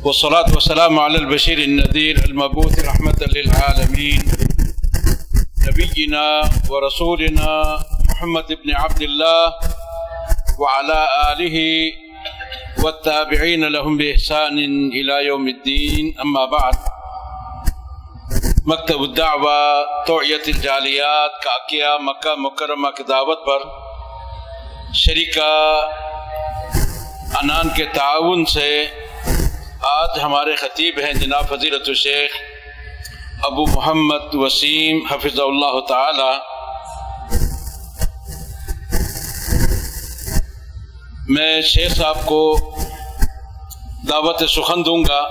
والصلاة والسلام على البشير النذير المبعوث رحمة للعالمين نبينا ورسولنا محمد بن عبد الله وعلى آله والتابعين لهم بإحسان إلى يوم الدين. أما بعد، مکتب الدعوہ توعیت الجالیات کاکیہ مکہ مکرمہ کی دعوت پر شریکہ عنان کے تعاون سے آج ہمارے خطیب ہیں جناب فضیلت الشیخ ابو محمد وسیم حفظہ اللہ تعالی. میں شیخ صاحب کو دعوت سخن دوں گا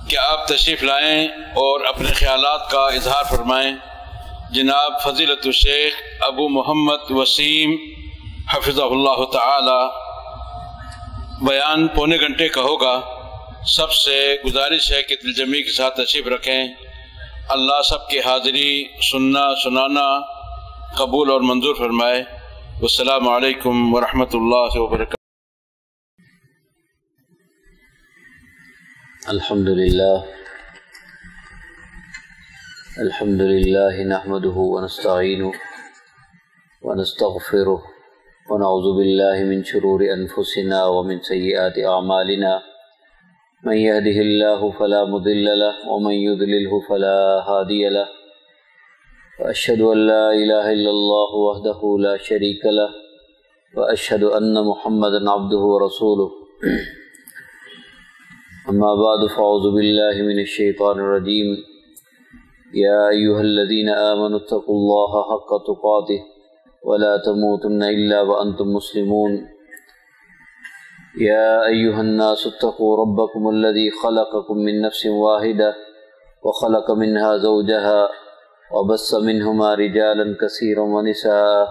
کہ آپ تشریف لائیں اور اپنے خیالات کا اظہار فرمائیں. جناب فضیلت الشیخ ابو محمد وسیم حفظہ اللہ تعالی. بیان پونے گھنٹے کا ہوگا. سب سے گزارش ہے کہ دل جمعی کے ساتھ تشریف رکھیں. اللہ سب کی حاضری سننا سنانا قبول اور منظور فرمائے. والسلام علیکم ورحمۃ اللہ وبرکاتہ. الحمدللہ نحمده ونستعینه ونستغفره ونعوذ باللہ من شرور انفسنا ومن سیئات اعمالنا من يهده الله فلا مضل له ومن يضلله فلا هادي له واشهد ان لا اله الا الله وحده لا شريك له واشهد ان محمدا عبده ورسوله. اما بعد فاعوذ بالله من الشيطان الرجيم. يا ايها الذين آمنوا اتقوا الله حق تقاته ولا تموتن الا وانتم مسلمون. يا ايها الناس اتقوا ربكم الذي خلقكم من نفس واحدة وخلق منها زوجها وبث منهما رجالا كثيرا ونساء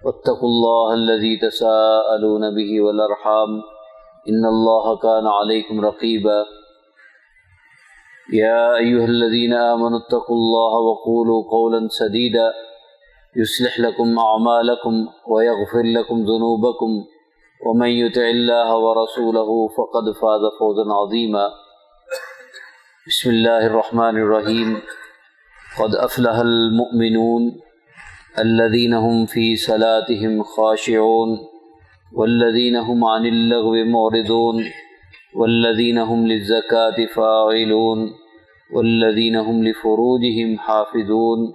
واتقوا الله الذي تساءلون به والارحام ان الله كان عليكم رقيبا. يا ايها الذين آمنوا اتقوا الله وقولوا قولا سديدا يصلح لكم اعمالكم ويغفر لكم ذنوبكم ومن يطع الله ورسوله فقد فاز فوزا عظيما. بسم الله الرحمن الرحيم. قد افلح المؤمنون الذين هم في صلاتهم خاشعون والذين هم عن اللغو معرضون والذين هم للزكاة فاعلون والذين هم لفروجهم حافظون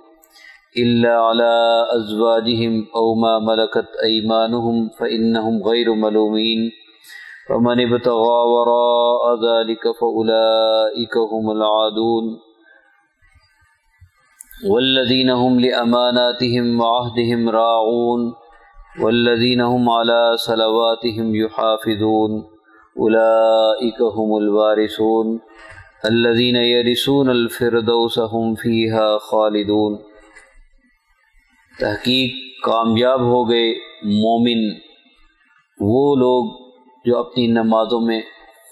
إلا على أزواجهم أو ما ملكت أيمانهم فإنهم غير ملومين فمن ابتغى وراء ذلك فأولئك هم العادون والذين هم لأماناتهم وعهدهم راعون والذين هم على صلواتهم يحافظون أولئك هم الوارثون الذين يرثون الفردوس هم فيها خالدون. تحقیق کامیاب ہو گئے مومن وہ لوگ جو اپنی نمازوں میں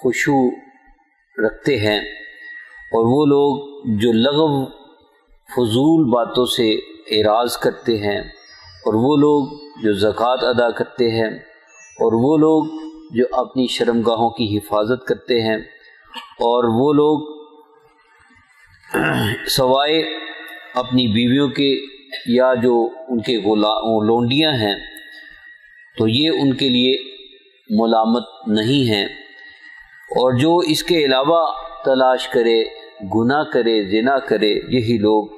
خشوع رکھتے ہیں اور وہ لوگ جو لغو فضول باتوں سے اعراض کرتے ہیں اور وہ لوگ جو زکوٰۃ ادا کرتے ہیں اور وہ لوگ جو اپنی شرمگاہوں کی حفاظت کرتے ہیں اور وہ لوگ سوائے اپنی بیویوں کے یا جو ان کے لونڈیاں ہیں تو یہ ان کے لیے ملامت نہیں ہیں. اور جو اس کے علاوہ تلاش کرے گناہ کرے زنا کرے یہی لوگ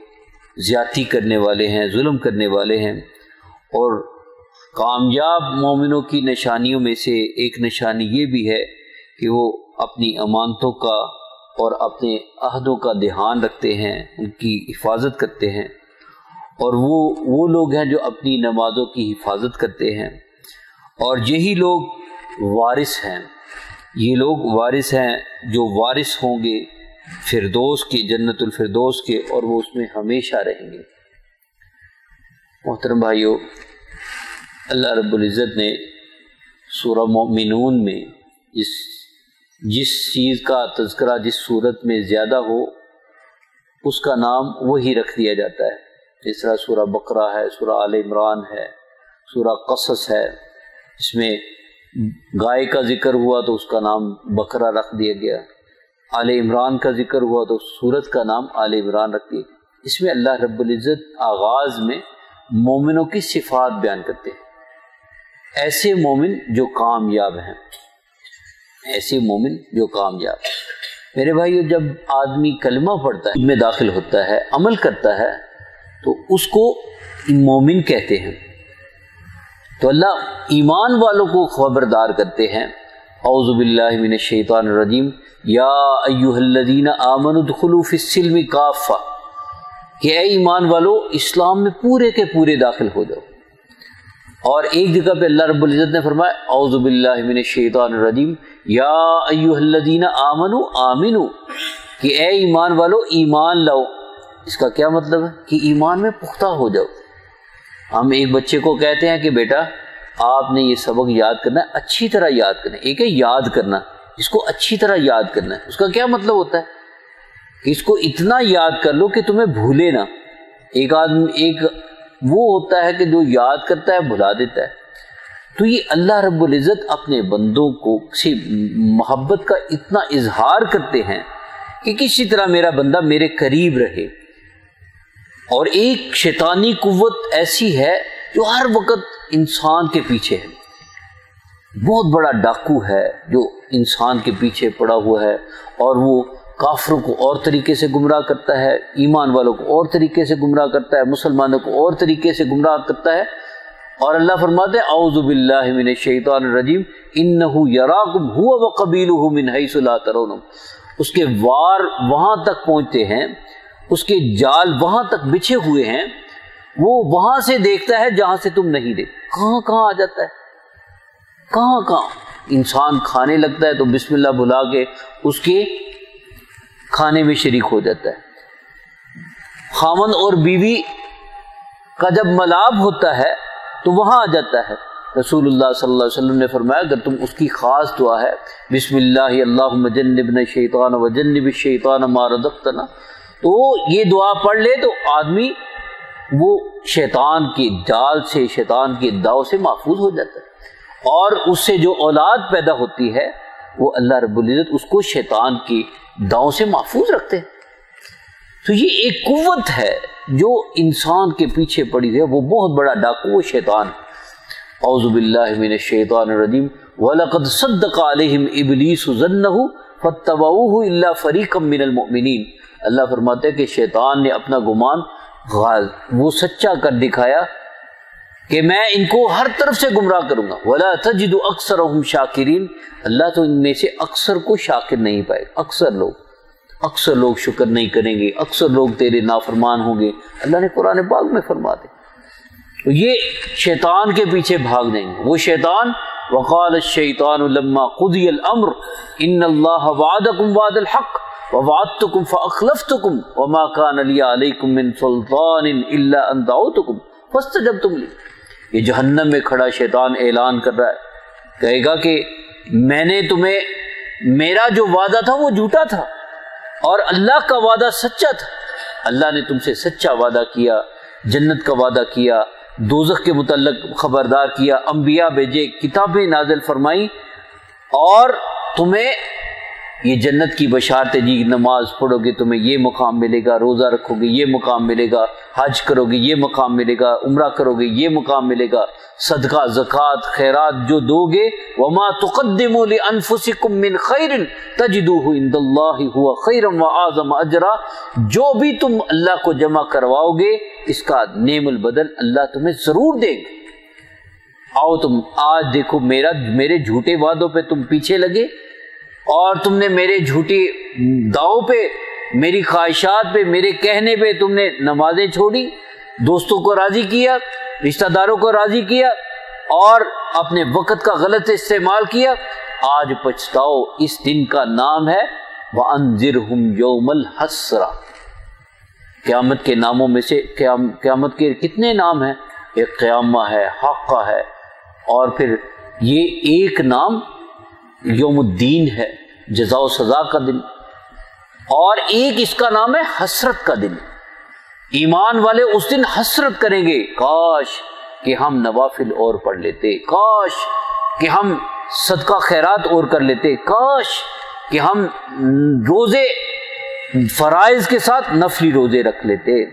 زیادتی کرنے والے ہیں ظلم کرنے والے ہیں. اور کامیاب مومنوں کی نشانیوں میں سے ایک نشانی یہ بھی ہے کہ وہ اپنی امانتوں کا اور اپنے عہدوں کا دھیان رکھتے ہیں ان کی حفاظت کرتے ہیں. اور وہ لوگ ہیں جو اپنی نمازوں کی حفاظت کرتے ہیں. اور یہی لوگ وارث ہیں. یہ لوگ وارث ہیں جو وارث ہوں گے فردوس کے جنت الفردوس کے اور وہ اس میں ہمیشہ رہیں گے. محترم بھائیو، اللہ رب العزت نے سورہ مومنون میں جس چیز کا تذکرہ جس صورت میں زیادہ ہو اس کا نام وہی رکھ دیا جاتا ہے. جس طرح سورہ بقرہ ہے، سورہ آل عمران ہے، سورہ قصص ہے، اس میں گائے کا ذکر ہوا تو اس کا نام بکرا رکھ دیا گیا، آل عمران کا ذکر ہوا تو سورت کا نام آل عمران رکھ دیا گیا۔ اس میں اللہ رب العزت آغاز میں مومنوں کی صفات بیان کرتے ہیں، ایسے مومن جو کامیاب ہیں، ایسے مومن جو کامیاب ہیں۔ میرے بھائیو، جب آدمی کلمہ پڑھتا ہے، میں داخل ہوتا ہے، عمل کرتا ہے، تو اس کو مومن کہتے ہیں۔ تو اللہ ایمان والوں کو خبردار کرتے ہیں، اعوذ باللہ من الشیطان الرجیم، یا ایھا الذین آمنوا ادخلوا فی السلم کافہ، کہ اے ایمان والو اسلام میں پورے کے پورے داخل ہو جاؤ۔ اور ایک جگہ پہ اللہ رب العزت نے فرمایا اعوذ باللہ من الشیطان الرجیم یا ایھا الذین آمنوا آمنوا، کہ اے ایمان والو ایمان لاؤ۔ اس کا کیا مطلب ہے؟ کہ ایمان میں پختہ ہو جاؤ۔ ہم ایک بچے کو کہتے ہیں کہ بیٹا آپ نے یہ سبق یاد کرنا ہے، اچھی طرح یاد کرنا ہے۔ ایک ہے یاد کرنا، اس کو اچھی طرح یاد کرنا ہے۔ اس کا کیا مطلب ہوتا ہے؟ کہ اس کو اتنا یاد کر لو کہ تمہیں بھولے نہ۔ ایک آدمی ایک وہ ہوتا ہے کہ جو یاد کرتا ہے بھلا دیتا ہے۔ تو یہ اللہ رب العزت اپنے بندوں کو سے محبت کا اتنا اظہار کرتے ہیں کہ کسی طرح میرا بندہ میرے قریب رہے۔ اور ایک شیطانی قوت ایسی ہے جو ہر وقت انسان کے پیچھے ہے، بہت بڑا ڈاکو ہے جو انسان کے پیچھے پڑا ہوا ہے، اور وہ کافروں کو اور طریقے سے گمراہ کرتا ہے، ایمان والوں کو اور طریقے سے گمراہ کرتا ہے، مسلمانوں کو اور طریقے سے گمراہ کرتا ہے۔ اور اللہ فرماتے ہیں اعوذ باللہ من الشیطان الرجیم انہ یراکم هو وقبیلہ من حیث لا ترونہم۔ اس کے وار وہاں تک پہنچتے ہیں، اس کے جال وہاں تک بچھے ہوئے ہیں، وہ وہاں سے دیکھتا ہے جہاں سے تم نہیں دیکھ۔ کہاں کہاں آ جاتا ہے، کہاں کہاں۔ انسان کھانے لگتا ہے تو بسم اللہ بھلا کے اس کے کھانے میں شریک ہو جاتا ہے۔ خاوند اور بیوی کا جب ملاب ہوتا ہے تو وہاں آ جاتا ہے۔ رسول اللہ صلی اللہ علیہ وسلم نے فرمایا اگر تم اس کی خاص دعا ہے بسم اللہ اللہم جنبنا الشیطان وجنب الشیطان ما رزقتنا، تو یہ دعا پڑھ لے تو آدمی وہ شیطان کے جال سے، شیطان کے داؤ سے محفوظ ہو جاتا ہے، اور اس سے جو اولاد پیدا ہوتی ہے وہ اللہ رب العزت اس کو شیطان کی داؤں سے محفوظ رکھتے ہیں۔ تو یہ ایک قوت ہے جو انسان کے پیچھے پڑی ہے، وہ بہت بڑا ڈاکو وہ شیطان۔ اعوذ باللہ من الشیطان الرجیم وَلَقَدْ صَدَّقَ عَلَيْهِمْ إِبْلِيسُ ظَنَّهُ فَاتَّبَعُوهُ إِلَّا فَرِيقًا مِّنَ الْمُؤْمِنِينَ۔ اللہ فرماتے ہیں کہ شیطان نے اپنا گمان وہ سچا کر دکھایا کہ میں ان کو ہر طرف سے گمراہ کروں گا۔ وَلَا تَجِدُ أَكْثَرَهُمْ شَاكِرِينَ، اللہ تو ان میں سے اکثر کو شاکر نہیں پائے۔ اکثر لوگ شکر نہیں کریں گے، اکثر لوگ تیرے نافرمان ہوں گے، اللہ نے قرآن پاک میں فرما دے۔ تو یہ شیطان کے پیچھے بھاگ جائیں گے۔ وہ شیطان وقال الشیطان لما قضی الامر ان اللہ وعدکم وعد الحق ووعدتکم فاخلفتکم وما کان لی علیکم من سلطان الا ان دعوتکم فاستجبتم لی۔ یہ جہنم میں کھڑا شیطان اعلان کر رہا ہے، کہے گا کہ میں نے تمہیں، میرا جو وعدہ تھا وہ جھوٹا تھا اور اللہ کا وعدہ سچا تھا۔ اللہ نے تم سے سچا وعدہ کیا، جنت کا وعدہ کیا، دوزخ کے متعلق خبردار کیا، انبیاء بھیجے، کتابیں نازل فرمائی، اور تمہیں یہ جنت کی بشارتیں دی، نماز پڑھو گے تمہیں یہ مقام ملے گا، روزہ رکھو گے یہ مقام ملے گا، حج کرو گے یہ مقام ملے گا، عمرہ کرو گے یہ مقام ملے گا، صدقہ زکوٰۃ خیرات جو دو گے وما تقدموا لانفسکم من خیر تجدوہ عند اللہ هو خیرا واعظم اجرا، جو بھی تم اللہ کو جمع کرواؤ گے اس کا نعم البدل اللہ تمہیں ضرور دے گا۔ آؤ تم آج دیکھو میرے جھوٹے وعدوں پہ تم پیچھے لگے، اور تم نے میرے جھوٹی دعووں پہ، میری خواہشات پہ، میرے کہنے پہ تم نے نمازیں چھوڑی، دوستوں کو راضی کیا، رشتہ داروں کو راضی کیا، اور اپنے وقت کا غلط استعمال کیا۔ آج پچھتاؤ، اس دن کا نام ہے وَأَنذِرْهُمْ يَوْمَ الْحَسْرَةِ۔ قیامت کے ناموں میں سے قیامت کے کتنے نام ہیں؟ ایک قیامہ ہے، حقہ ہے، اور پھر یہ ایک نام یوم الدین ہے، جزا و سزا کا دن، اور ایک اس کا نام ہے حسرت کا دن۔ ایمان والے اس دن حسرت کریں گے، کاش کہ ہم نوافل اور پڑھ لیتے، کاش کہ ہم صدقہ خیرات اور کر لیتے، کاش کہ ہم روزے فرائض کے ساتھ نفلی روزے رکھ لیتے،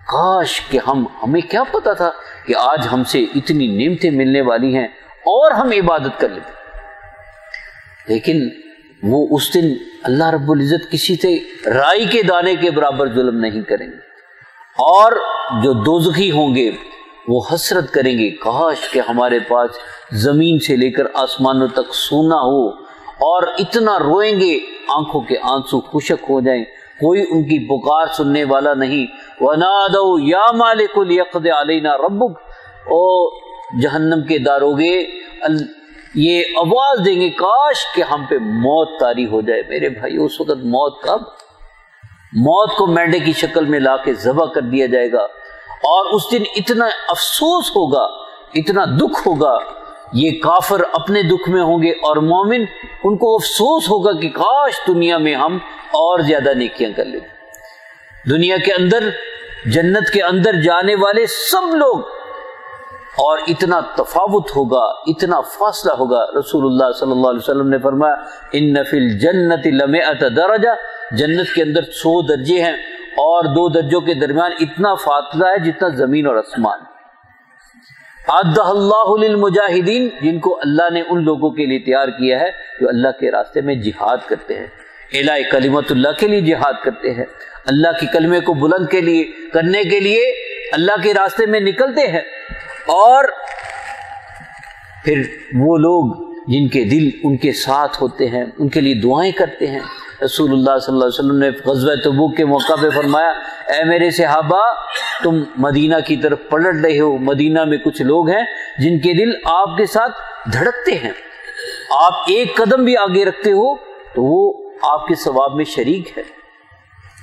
کاش کہ ہمیں کیا پتا تھا کہ آج ہم سے اتنی نعمتیں ملنے والی ہیں اور ہم عبادت کر لیتے۔ لیکن وہ اس دن اللہ رب العزت کسی سے رائی کے دانے کے برابر ظلم نہیں کریں گے، اور جو دوزخی ہوں گے وہ حسرت کریں گے، کاش کہ ہمارے پاس زمین سے لے کر آسمانوں تک سونا ہو، اور اتنا روئیں گے آنکھوں کے آنسو خشک ہو جائیں، کوئی ان کی پکار سننے والا نہیں۔ وَنَادَوْا يَا مَالِكُ لِيَقْضِ عَلَيْنَا رَبُّكَ، او جہنم کے داروغے یہ آواز دیں گے، کاش کہ ہم پہ موت طاری ہو جائے۔ میرے بھائی اس وقت موت کب؟ موت کو مینڈے کی شکل میں لا کے ذبح کر دیا جائے گا، اور اس دن اتنا افسوس ہوگا، اتنا دکھ ہوگا، یہ کافر اپنے دکھ میں ہوں گے اور مومن ان کو افسوس ہوگا کہ کاش دنیا میں ہم اور زیادہ نیکیاں کر لیتے۔ دنیا کے اندر جنت کے اندر جانے والے سب لوگ، اور اتنا تفاوت ہوگا، اتنا فاصلہ ہوگا۔ رسول اللہ صلی اللہ علیہ وسلم نے فرمایا ان فی الجنت لمئۃ درجہ، جنت کے اندر 100 درجے ہیں، اور 2 درجوں کے درمیان اتنا فاصلہ ہے جتنا زمین اور آسمان۔ اعدہ اللہ للمجاہدین، جن کو اللہ نے ان لوگوں کے لیے تیار کیا ہے جو اللہ کے راستے میں جہاد کرتے ہیں، اعلاء کلمت اللہ کے لیے جہاد کرتے ہیں، اللہ کے کلمے کو بلند کے لیے کرنے کے لیے اللہ کے راستے میں نکلتے ہیں۔ اور پھر وہ لوگ جن کے دل ان کے ساتھ ہوتے ہیں، ان کے لیے دعائیں کرتے ہیں۔ رسول اللہ صلی اللہ علیہ وسلم نے غزوہ تبوک کے موقع پہ فرمایا اے میرے صحابہ، تم مدینہ کی طرف پلٹ رہے ہو، مدینہ میں کچھ لوگ ہیں جن کے دل آپ کے ساتھ دھڑکتے ہیں، آپ ایک قدم بھی آگے رکھتے ہو تو وہ آپ کے ثواب میں شریک ہے۔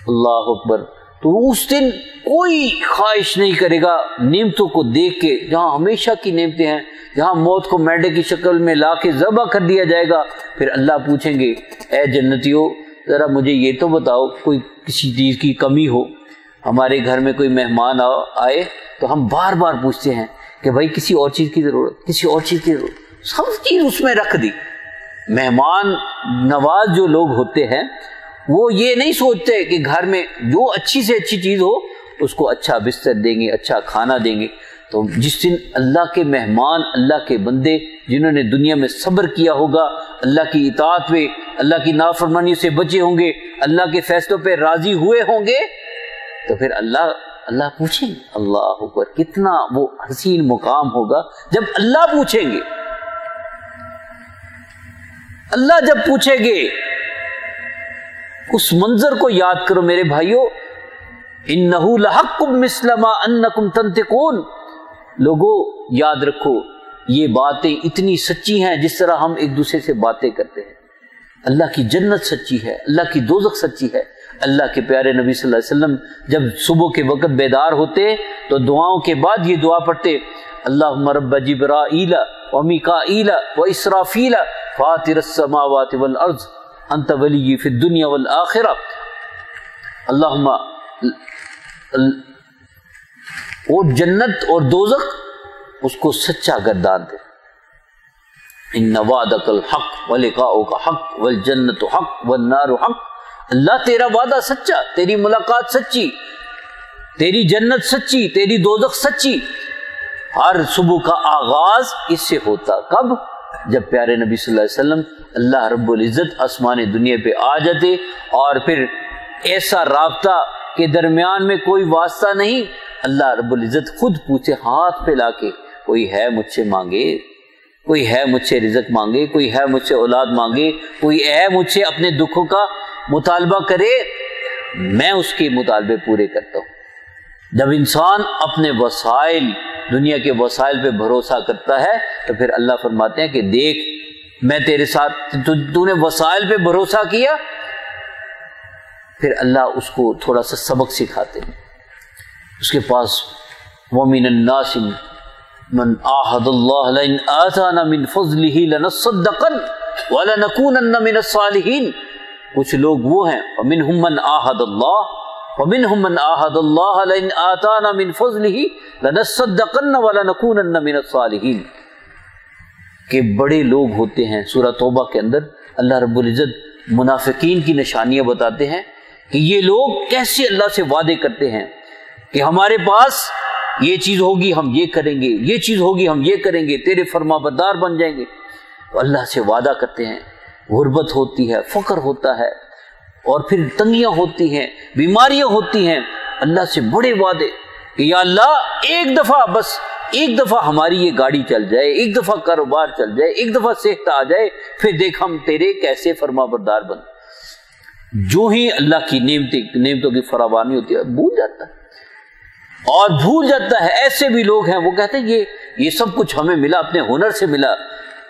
اللہ اکبر۔ تو اس دن کوئی خواہش نہیں کرے گا نعمتوں کو دیکھ کے، جہاں ہمیشہ کی نعمتیں ہیں، جہاں موت کو میڈے کی شکل میں لا کے ذبح کر دیا جائے گا۔ پھر اللہ پوچھیں گے اے جنتیوں ذرا مجھے یہ تو بتاؤ، کوئی کسی چیز کی کمی ہو، ہمارے گھر میں کوئی مہمان آئے تو ہم بار بار پوچھتے ہیں کہ بھائی کسی اور چیز کی ضرورت، کسی اور چیز کی ضرورت، سب چیز اس میں رکھ دی۔ مہمان نواز جو لوگ ہوتے ہیں وہ یہ نہیں سوچتے کہ گھر میں جو اچھی سے اچھی چیز ہو اس کو اچھا بستر دیں گے، اچھا کھانا دیں گے۔ تو جس دن اللہ کے مہمان، اللہ کے بندے جنہوں نے دنیا میں صبر کیا ہوگا، اللہ کی اطاعت پہ، اللہ کی نافرمانی سے بچے ہوں گے، اللہ کے فیصلوں پہ راضی ہوئے ہوں گے، تو پھر اللہ پوچھیں گے۔ اللہ اکبر، کتنا وہ حسین مقام ہوگا جب اللہ پوچھیں گے۔ اللہ جب پوچھیں گے اس منظر کو یاد کرو میرے بھائیو، انہ لحق مثل ما انکم تنطقون۔ لوگوں یاد رکھو یہ باتیں اتنی سچی ہیں جس طرح ہم ایک دوسرے سے باتیں کرتے ہیں۔ اللہ کی جنت سچی ہے، اللہ کی دوزخ سچی ہے۔ اللہ کے پیارے نبی صلی اللہ علیہ وسلم جب صبح کے وقت بیدار ہوتے تو دعاؤں کے بعد یہ دعا پڑھتے، اللہم رب جبرائیل و میکائیل و اسرافیل فاطر السماوات والارض انت ولی فی الدنیا والآخرہ، اللہم وہ جنت اور دوزخ اس کو سچا گردان دے۔ ان وعدک الحق ولقاؤک حق والجنت حق والنار حق۔ اللہ تیرا وعدہ سچا، تیری ملاقات سچی، تیری جنت سچی، تیری دوزخ سچی۔ ہر صبح کا آغاز اس سے ہوتا، کب؟ جب پیارے نبی صلی اللہ علیہ وسلم اللہ رب العزت آسمان دنیا پہ آ جاتے، اور پھر ایسا رابطہ کے درمیان میں کوئی واسطہ نہیں، اللہ رب العزت خود پوچھے ہاتھ پہ لا کے، کوئی ہے مجھ سے مانگے، کوئی ہے مجھ سے رزق مانگے، کوئی ہے مجھ سے اولاد مانگے، کوئی ہے مجھ سے اپنے دکھوں کا مطالبہ کرے، میں اس کے مطالبے پورے کرتا ہوں۔ جب انسان اپنے وسائل، دنیا کے وسائل پہ بھروسہ کرتا ہے تو پھر اللہ فرماتے ہیں کہ دیکھ میں تیرے ساتھ، تو نے وسائل پہ بھروسہ کیا، پھر اللہ اس کو تھوڑا سا سبق سکھاتے ہیں۔ اس کے پاس وَمِنَ النَّاسِ مَنْ آحَدَ اللَّهَ لَئِنْ آتَانَا مِنْ فَضْلِهِ لَنَصَّدَّقَنَّ وَلَنَكُونَنَّ مِنَ الصَّالِحِينَ۔ کچھ لوگ وہ ہیں وَمِنْهُمْ مَنْ آحَدَ اللَّهَ وَمِنْهُمْ مَنْ آحَدَ اللَّهَ لَئِنْ آتَانَا مِنْ فَضْلِهِ لَنَصَّدَّقَنَّ وَلَنَكُونَنَّ مِنَ الصَّالِحِينَ۔ کہ بڑے لوگ ہوتے ہیں. سورہ توبہ کے اندر اللہ رب العزت منافقین کی نشانیاں بتاتے ہیں کہ یہ لوگ کیسے اللہ سے وعدے کرتے ہیں کہ ہمارے پاس یہ چیز ہوگی ہم یہ کریں گے، یہ چیز ہوگی ہم یہ کریں گے، تیرے فرما بردار بن جائیں گے. تو اللہ سے وعدہ کرتے ہیں، غربت ہوتی ہے، فقر ہوتا ہے، اور پھر تنگیاں ہوتی ہیں، بیماریاں ہوتی ہیں. اللہ سے بڑے وعدے کہ یا اللہ ایک دفعہ، بس ایک دفعہ ہماری یہ گاڑی چل جائے، ایک دفعہ کاروبار چل جائے، ایک دفعہ صحت آ جائے، پھر دیکھ ہم تیرے کیسے فرما بردار بن. جو ہی اللہ کی نعمتوں کی فراوانی ہوتی ہے بھول جاتا ہے، اور بھول جاتا ہے. ایسے بھی لوگ ہیں وہ کہتے ہیں یہ سب کچھ ہمیں ملا اپنے ہنر سے ملا،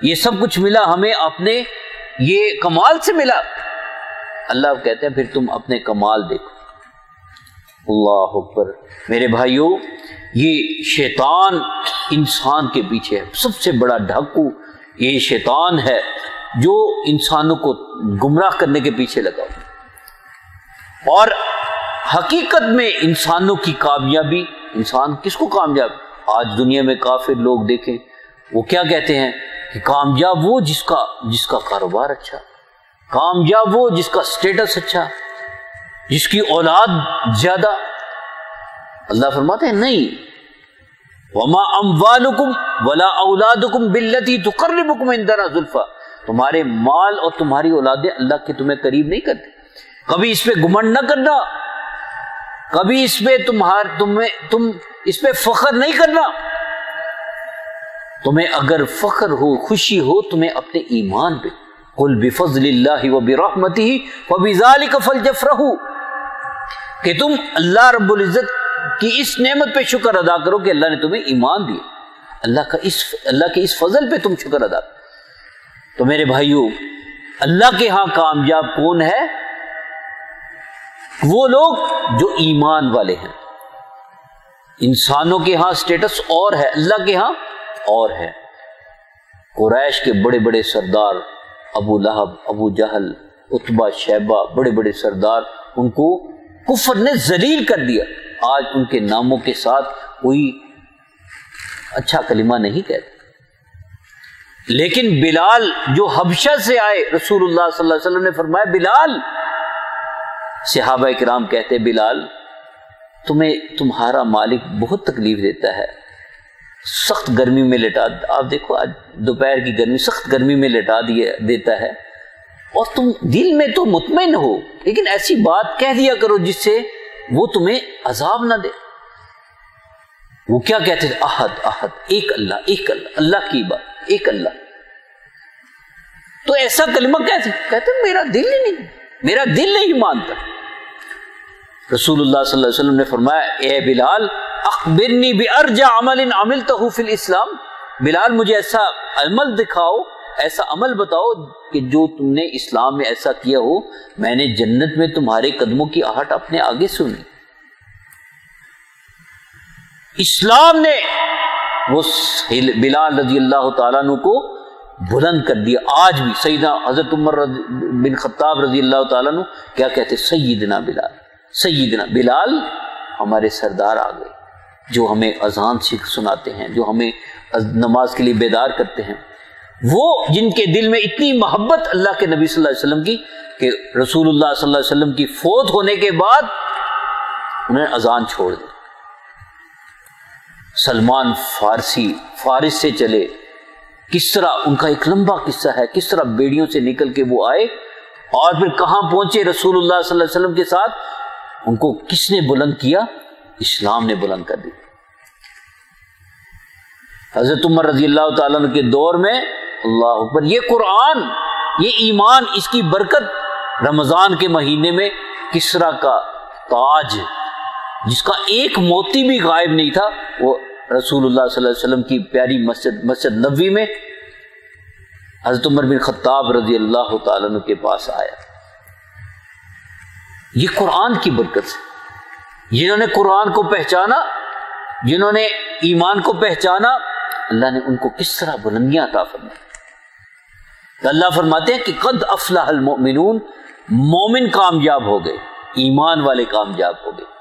یہ سب کچھ ملا ہمیں اپنے یہ کمال سے ملا. اللہ کہتے ہیں پھر تم اپنے کمال دیکھو. اللہ اکبر. میرے بھائیوں، یہ شیطان انسان کے پیچھے ہے، سب سے بڑا ڈاکو یہ شیطان ہے جو انسانوں کو گمراہ کرنے کے پیچھے لگا. اور حقیقت میں انسانوں کی کامیابی، انسان کس کو کامیاب؟ آج دنیا میں کافر لوگ دیکھیں وہ کیا کہتے ہیں کہ کامیاب وہ جس کا کاروبار اچھا، کامیاب وہ جس کا سٹیٹس اچھا، جس کی اولاد زیادہ. اللہ فرماتے ہیں نہیں، وما اموالکم ولا اولادکم باللتی تقربکم عندنا زلفی. تمہارے مال اور تمہاری اولادیں اللہ کے تمہیں قریب نہیں کرتے. کبھی اس پہ گھمنڈ نہ کرنا، کبھی اس پہ تم اس پہ فخر نہیں کرنا. تمہیں اگر فخر ہو، خوشی ہو، تمہیں اپنے ایمان پہ. قل بفضل اللہ وبرحمتہ فبذلک فلیفرحوا، کہ تم اللہ رب العزت کی اس نعمت پہ شکر ادا کرو کہ اللہ نے تمہیں ایمان دیا. اللہ کے اس فضل پہ تم شکر ادا کرو. تو میرے بھائیوں، اللہ کے ہاں کامیاب کون ہے؟ وہ لوگ جو ایمان والے ہیں. انسانوں کے ہاں سٹیٹس اور ہے، اللہ کے ہاں اور ہے. قریش کے بڑے بڑے سردار ابو لہب، ابو جہل، عتبہ، شیبہ، بڑے بڑے سردار، ان کو کفر نے ذلیل کر دیا. آج ان کے ناموں کے ساتھ کوئی اچھا کلمہ نہیں کہتا. لیکن بلال جو حبشہ سے آئے، رسول اللہ صلی اللہ علیہ وسلم نے فرمایا بلال، صحابہ کرام کہتے بلال تمہیں تمہارا مالک بہت تکلیف دیتا ہے، سخت گرمی میں لٹا، آپ دیکھو آج دوپہر کی گرمی، سخت گرمی میں لٹا دیتا ہے، اور تم دل میں تو مطمئن ہو، لیکن ایسی بات کہہ دیا کرو جس سے وہ تمہیں عذاب نہ دے. وہ کیا کہتے تھے؟ احد احد، ایک اللہ، ایک اللہ، اللہ کی بات، ایک اللہ. تو ایسا کلمہ کہتے میرا دل ہی نہیں، میرا دل نہیں مانتا. رسول اللہ صلی اللہ علیہ وسلم نے فرمایا اے بلال اخبرنی بارجع عمل عملتہ فی الاسلام. بلال مجھے ایسا عمل دکھاؤ، ایسا عمل بتاؤ کہ جو تم نے اسلام میں ایسا کیا ہو، میں نے جنت میں تمہارے قدموں کی آہٹ اپنے آگے سنی. اسلام نے وہ بلال رضی اللہ تعالیٰ عنہ کو بلند کر دیا. آج بھی سیدنا حضرت عمر بن خطاب رضی اللہ تعالیٰ عنہ کیا کہتے؟ سیدنا بلال، سیدنا بلال. ہمارے سردار آ گئے جو ہمیں اذان سناتے ہیں، جو ہمیں نماز کے لیے بیدار کرتے ہیں. وہ جن کے دل میں اتنی محبت اللہ کے نبی صلی اللہ علیہ وسلم کی کہ رسول اللہ صلی اللہ علیہ وسلم کی فوت ہونے کے بعد انہوں نے اذان چھوڑ دی. سلمان فارسی فارس سے چلے، کس طرح ان کا ایک لمبا قصہ ہے، کس طرح بیڑیوں سے نکل کے وہ آئے اور پھر کہاں پہنچے رسول اللہ صلی اللہ علیہ وسلم کے ساتھ. ان کو کس نے بلند کیا؟ اسلام نے بلند کر دی. حضرت عمر رضی اللہ تعالیٰ عنہ کے دور میں اللہ اکبر، یہ قرآن، یہ ایمان، اس کی برکت رمضان کے مہینے میں کسرا کا تاج جس کا ایک موتی بھی غائب نہیں تھا، وہ رسول اللہ صلی اللہ علیہ وسلم کی پیاری مسجد نبوی میں حضرت عمر بن خطاب رضی اللہ تعالیٰ عنہ کے پاس آیا. یہ قرآن کی برکت سے، جنہوں نے قرآن کو پہچانا، جنہوں نے ایمان کو پہچانا، اللہ نے ان کو کس طرح بلندیاں عطا فرمائی. اللہ فرماتے ہیں کہ قد افلح المؤمنون، مومن کامیاب ہو گئے، ایمان والے کامیاب ہو گئے.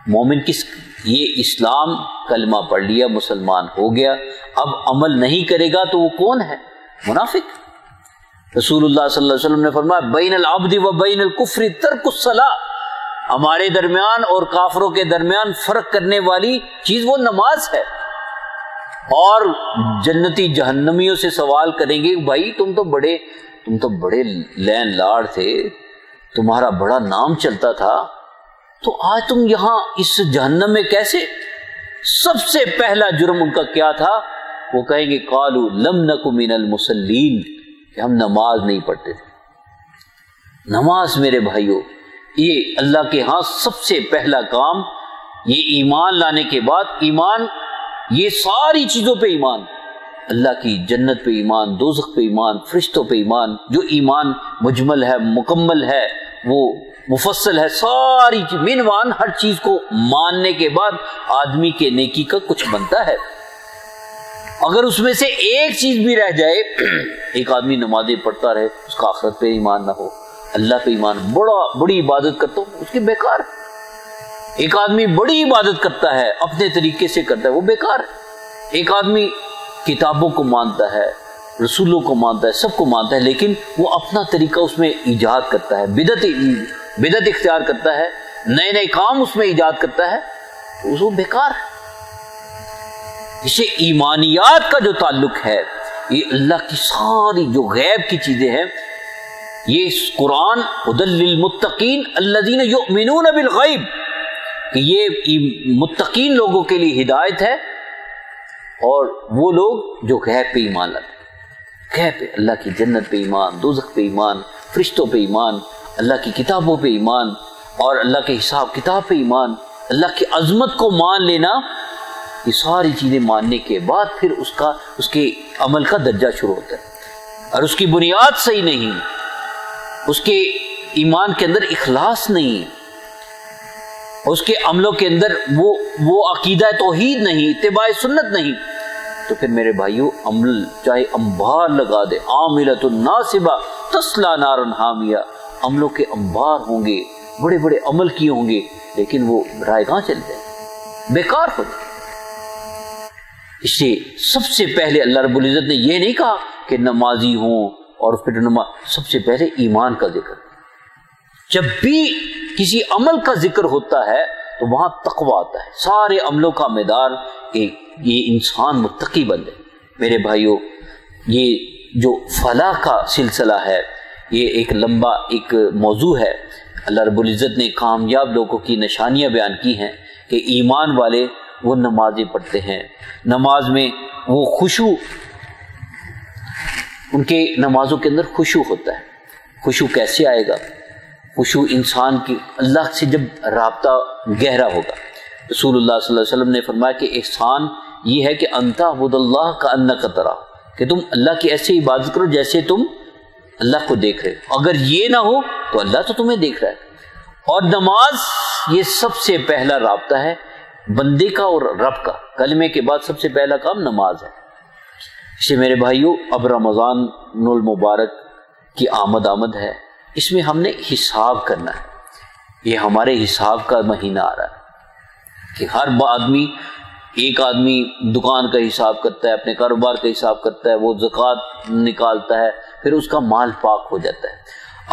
مومن کس؟ یہ اسلام کلمہ پڑھ لیا، مسلمان ہو گیا، اب عمل نہیں کرے گا تو وہ کون ہے؟ منافق۔ رسول اللہ صلی اللہ علیہ وسلم نے فرمایا بین العبد و بین الکفر ترک الصلاۃ، ہمارے درمیان اور کافروں کے درمیان فرق کرنے والی چیز وہ نماز ہے۔ اور جنتی جہنمیوں سے سوال کریں گے بھائی تم تو بڑے لین لاڑ تھے، تمہارا بڑا نام چلتا تھا، تو آج تم یہاں اس جہنم میں کیسے؟ سب سے پہلا جرم ان کا کیا تھا؟ وہ کہیں گے قالوا لم نک من المصلین، کہ ہم نماز نہیں پڑھتے تھے۔ نماز میرے بھائیوں یہ اللہ کے ہاں سب سے پہلا کام، یہ ایمان لانے کے بعد ایمان، یہ ساری چیزوں پہ ایمان، اللہ کی جنت پہ ایمان، دوزخ پہ ایمان، فرشتوں پہ ایمان، جو ایمان مجمل ہے، مکمل ہے، وہ مفصل ہے، ساری چیز مینوان ہر چیز کو ماننے کے بعد آدمی کے نیکی کا کچھ بنتا ہے۔ اگر اس میں سے ایک چیز بھی رہ جائے، ایک آدمی نمازیں پڑھتا رہے، اس کا آخرت پہ ایمان نہ ہو، اللہ پہ ایمان، بڑی عبادت کرتا ہوں، اس کی بیکار۔ ایک آدمی بڑی عبادت کرتا ہے، اپنے طریقے سے کرتا ہے، وہ بیکار ہے۔ ایک آدمی کتابوں کو مانتا ہے، رسولوں کو مانتا ہے، سب کو مانتا ہے، لیکن وہ اپنا طریقہ اس میں ایجاد کرتا ہے، بدعت اختیار کرتا ہے، نئے کام اس میں ایجاد کرتا ہے، تو وہ بیکار ہے۔ اسے ایمانیات کا جو تعلق ہے، یہ اللہ کی ساری جو غیب کی چیزیں ہیں، یہ قرآن ھدی للمتقین الذین یؤمنون بالغیب، کہ یہ متقین لوگوں کے لیے ہدایت ہے، اور وہ لوگ جو غیب پہ ایمان لاتے ہیں، غیب پہ، اللہ کی جنت پہ ایمان، دوزخ پہ ایمان، فرشتوں پہ ایمان، اللہ کی کتابوں پہ ایمان، اور اللہ کے حساب کتاب پہ ایمان، اللہ کی عظمت کو مان لینا، یہ ساری چیزیں ماننے کے بعد پھر اس کے عمل کا درجہ شروع ہوتا ہے۔ اور اس کی بنیاد صحیح نہیں، اس کے ایمان کے اندر اخلاص نہیں ہے، اس کے عملوں کے اندر وہ عقیدہ توحید نہیں، اتباع سنت نہیں، تو پھر میرے بھائیوں عمل چاہے انبار لگا دے، عاملۃ ناصبہ تصلی نارا حامیہ، عملوں کے انبار ہوں گے، بڑے بڑے عمل کیے ہوں گے، لیکن وہ رائے گاہ چل جائے، بیکار ہو جائے۔ اس سے سب سے پہلے اللہ رب العزت نے یہ نہیں کہا کہ نمازی ہوں اور پھر سب سے پہلے ایمان کا ذکر۔ جب بھی کسی عمل کا ذکر ہوتا ہے تو وہاں تقوی آتا ہے، سارے عملوں کا میدان یہ انسان متقی بن جائے۔ میرے بھائیوں یہ جو فلاح کا سلسلہ ہے، یہ ایک لمبا ایک موضوع ہے۔ اللہ رب العزت نے کامیاب لوگوں کی نشانیاں بیان کی ہیں کہ ایمان والے وہ نمازیں پڑھتے ہیں، نماز میں وہ خشوع، ان کے نمازوں کے اندر خشوع ہوتا ہے۔ خشوع کیسے آئے گا؟ خشوع انسان کی اللہ سے جب رابطہ گہرا ہوگا۔ رسول اللہ صلی اللہ علیہ وسلم نے فرمایا کہ احسان یہ ہے کہ انت عبد اللہ کا انک تراہ، کہ تم اللہ کی ایسے عبادت کرو جیسے تم اللہ کو دیکھ رہے ہو۔ اگر یہ نہ ہو تو اللہ تو تمہیں دیکھ رہا ہے۔ اور نماز یہ سب سے پہلا رابطہ ہے بندے کا اور رب کا۔ کلمے کے بعد سب سے پہلا کام نماز ہے۔ اسے میرے بھائیوں اب رمضان المبارک کی آمد ہے، اس میں ہم نے حساب کرنا ہے۔ یہ ہمارے حساب کا مہینہ آ رہا ہے کہ ہر آدمی، ایک آدمی دکان کا حساب کرتا ہے، اپنے کاروبار کا حساب کرتا ہے، وہ زکوٰۃ نکالتا ہے، پھر اس کا مال پاک ہو جاتا ہے۔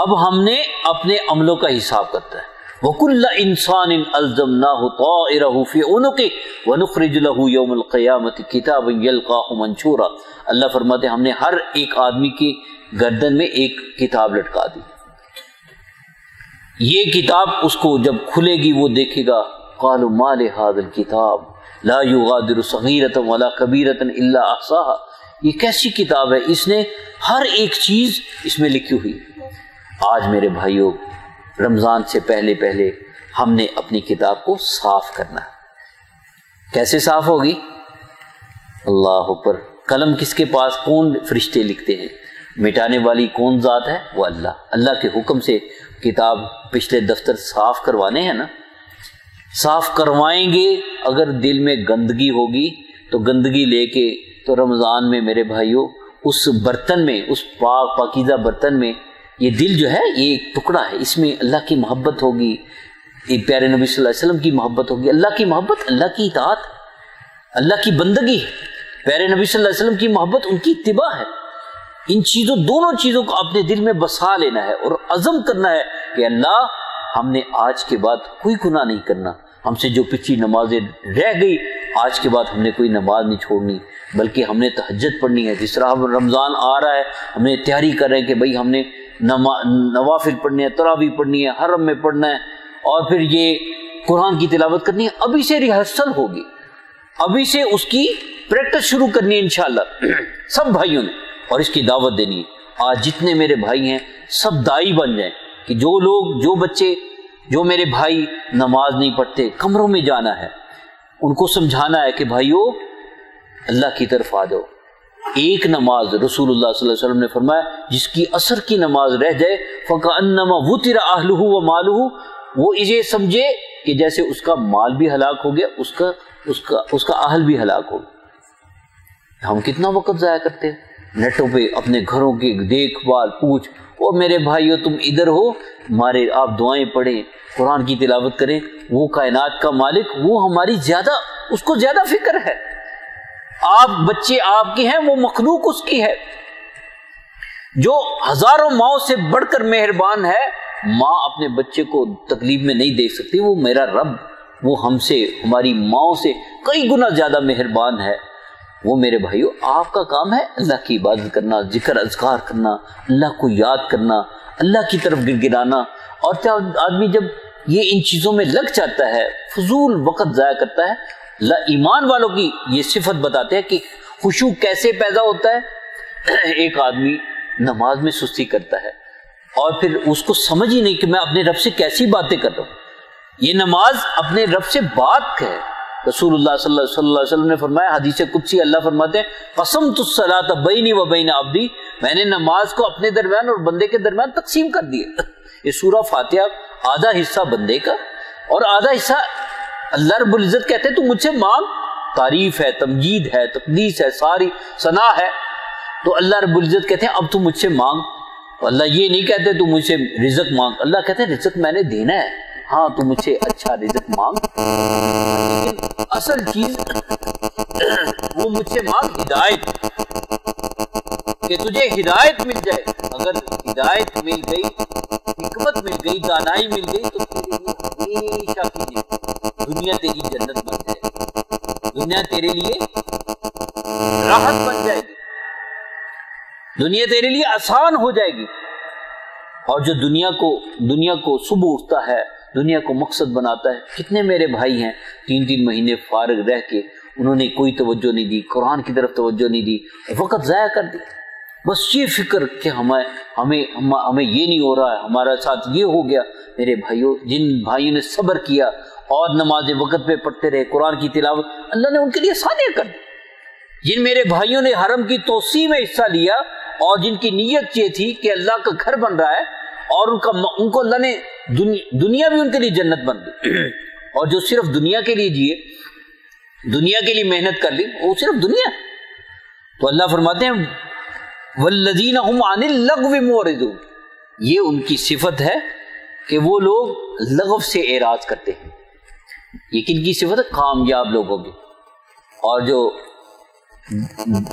اب ہم نے اپنے عملوں کا حساب کرتا ہے۔ وَكُلَّ إِنسَانٍ أَلْزَمْنَاهُ طَائِرَهُ فِي عُنُقِهِ وَنُخْرِجُ لَهُ يَوْمَ الْقِيَامَةِ كِتَابًا يَلْقَاهُ مَنشُورًا۔ اللہ فرماتے ہیں ہم نے ہر ایک آدمی کی گردن میں ایک کتاب لٹکا دی، یہ کتاب اس کو جب کھلے گی وہ دیکھے گا، قَالُوا مَا لِهَذَا الْكِتَابِ لَا يُغَادِرُ صَغِيرَةً وَلَا كَبِيرَةً إِلَّا أَحْصَاهَا۔ یہ کیسی کتاب ہے، اس نے ہر ایک چیز اس میں لکھی ہوئی۔ آج میرے بھائیوں رمضان سے پہلے ہم نے اپنی کتاب کو صاف کرنا ہے۔ کیسے صاف ہوگی؟ اللہ پر قلم کس کے پاس، کون فرشتے لکھتے ہیں، مٹانے والی کون ذات ہے؟ وہ اللہ کے حکم سے کتاب پچھلے دفتر صاف کروانے ہیں نا، صاف کروائیں گے۔ اگر دل میں گندگی ہوگی تو گندگی لے کے تو رمضان میں میرے بھائیوں اس برتن میں، اس پاکیزہ برتن میں، یہ دل جو ہے یہ ایک ٹکڑا ہے، اس میں اللہ کی محبت ہوگی، ایک پیارے نبی صلی اللہ علیہ وسلم کی محبت ہوگی، اللہ کی محبت، اللہ کی اطاعت، اللہ کی بندگی ہے۔ پیارے نبی صلی اللہ علیہ وسلم کی محبت ان کی اتباع ہے. ان چیزوں دونوں چیزوں کو اپنے دل میں بسا لینا ہے اور عزم کرنا ہے کہ اللہ ہم نے آج کے بعد کوئی گناہ نہیں کرنا. ہم سے جو پچھلی نمازیں رہ گئی آج کے بعد ہم نے کوئی نماز نہیں چھوڑنی، بلکہ ہم نے تہجد پڑھنی ہے. جس طرح رمضان آ رہا ہے ہم نے تیاری کر رہے ہیں کہ بھئی ہم نے نوافل پڑھنے ہیں، تراویح پڑھنی ہے، حرم میں پڑھنا ہے، اور پھر یہ قرآن کی تلاوت کرنی ہے. ابھی سے ریہرسل ہوگی، ابھی سے اس کی پریکٹس شروع کرنی ہے انشاءاللہ سب بھائیوں نے، اور اس کی دعوت دینی ہے. آج جتنے میرے بھائی ہیں سب دائی بن جائیں کہ جو لوگ، جو بچے، جو میرے بھائی نماز نہیں پڑھتے، کمروں میں جانا ہے، ان کو سمجھانا ہے کہ بھائیو اللہ کی طرف آ جاؤ. ایک نماز رسول اللہ صلی اللہ علیہ وسلم نے فرمایا جس کی عصر کی نماز رہ جائے فَكَأَنَّمَا وُتِرَ أَهْلُهُ وَمَالُهُ، وہ اسے سمجھے کہ جیسے اس کا مال بھی ہلاک ہو گیا، اس کا اہل بھی ہلاک ہو گیا. ہم کتنا وقت ضائع کرتے ہیں نیٹوں پہ اپنے گھروں کی دیکھ بھال پوچھ. او میرے بھائیو تم ادھر ہو، ہمارے آپ دعائیں پڑھیں، قرآن کی تلاوت کریں. وہ کائنات کا مالک، وہ ہماری زیادہ، اس کو زیادہ فکر ہے. آپ بچے آپ کے ہیں، وہ مخلوق اس کی ہے. جو ہزاروں ماؤں سے بڑھ کر مہربان ہے، ماں اپنے بچے کو تکلیف میں نہیں دیکھ سکتی، وہ میرا رب، وہ ہم سے، ہماری ماؤں سے کئی گنا زیادہ مہربان ہے. وہ میرے بھائیو آپ کا کام ہے اللہ کی عبادت کرنا، ذکر اذکار کرنا، اللہ کو یاد کرنا، اللہ کی طرف گڑگڑانا. اور کیا آدمی جب یہ ان چیزوں میں لگ جاتا ہے، فضول وقت ضائع کرتا ہے. ایمان والوں کی یہ صفت بتاتے ہیں کہ خشوع کیسے پیدا ہوتا ہے. ایک آدمی نماز میں سستی کرتا ہے اور پھر اس کو سمجھ ہی نہیں کہ میں اپنے رب سے کیسی باتیں کر رہا ہوں. یہ نماز اپنے رب سے بات ہے. رسول اللہ صلی اللہ علیہ وسلم نے فرمایا، حدیث قدسی اللہ فرماتے ہیں قسمت الصلاۃ بینی و بین عبدی، میں نے نماز کو اپنے درمیان اور بندے کے درمیان تقسیم کر دیا. یہ سورہ فاتحہ آدھا حصہ بندے کا اور آدھا حصہ اللہ رب العزت کہتے ہیں تو مجھ سے مانگ. تعریف ہے، تمجید ہے، تقدیس ہے، ساری ثنا ہے. تو اللہ رب العزت کہتے ہیں اب تو مجھ سے مانگ. اللہ یہ نہیں کہتے تو مجھ سے رزق مانگ، اللہ کہتے ہیں رزق میں نے دینا ہے، ہاں تو مجھ سے اچھا رزق مانگ. لیکن اصل چیز وہ مجھ سے مانگ ہدایت، کہ تجھے ہدایت مل جائے. اگر ہدایت مل گئی، حکمت مل گئی، دانائی مل گئی تو تیرے لیے ہمیشہ کی دنیا تیری جنت بن جائے گی، دنیا تیرے لیے راحت بن جائے گی، دنیا تیرے لیے آسان ہو جائے گی. اور جو دنیا کو صبح اٹھتا ہے، دنیا کو مقصد بناتا ہے. کتنے میرے بھائی ہیں 3 مہینے فارغ رہ کے انہوں نے کوئی توجہ نہیں دی، قرآن کی طرف توجہ نہیں دی، وقت ضائع کر دی. بس یہ فکر کہ ہمیں یہ نہیں ہو رہا ہے، ہمارا ساتھ یہ ہو گیا. میرے بھائیوں، جن بھائیوں نے صبر کیا اور نماز وقت پہ پڑھتے رہے، قرآن کی تلاوت، اللہ نے ان کے لیے آسانیاں کر دی. جن میرے بھائیوں نے حرم کی توسیع میں حصہ لیا اور جن کی نیت یہ تھی کہ اللہ کا گھر بن رہا ہے اور ان کو اللہ نے دنیا بھی ان کے لیے جنت بن گئی. اور جو صرف دنیا کے لیے جیے، دنیا کے لیے محنت کر لی، وہ صرف دنیا. تو اللہ فرماتے ہیں والذین هم عن اللغو معرضون، یہ ان کی صفت ہے کہ وہ لوگ لغو سے اعراض کرتے ہیں. یہ کن کی صفت ہے؟ کامیاب لوگوں کی. اور جو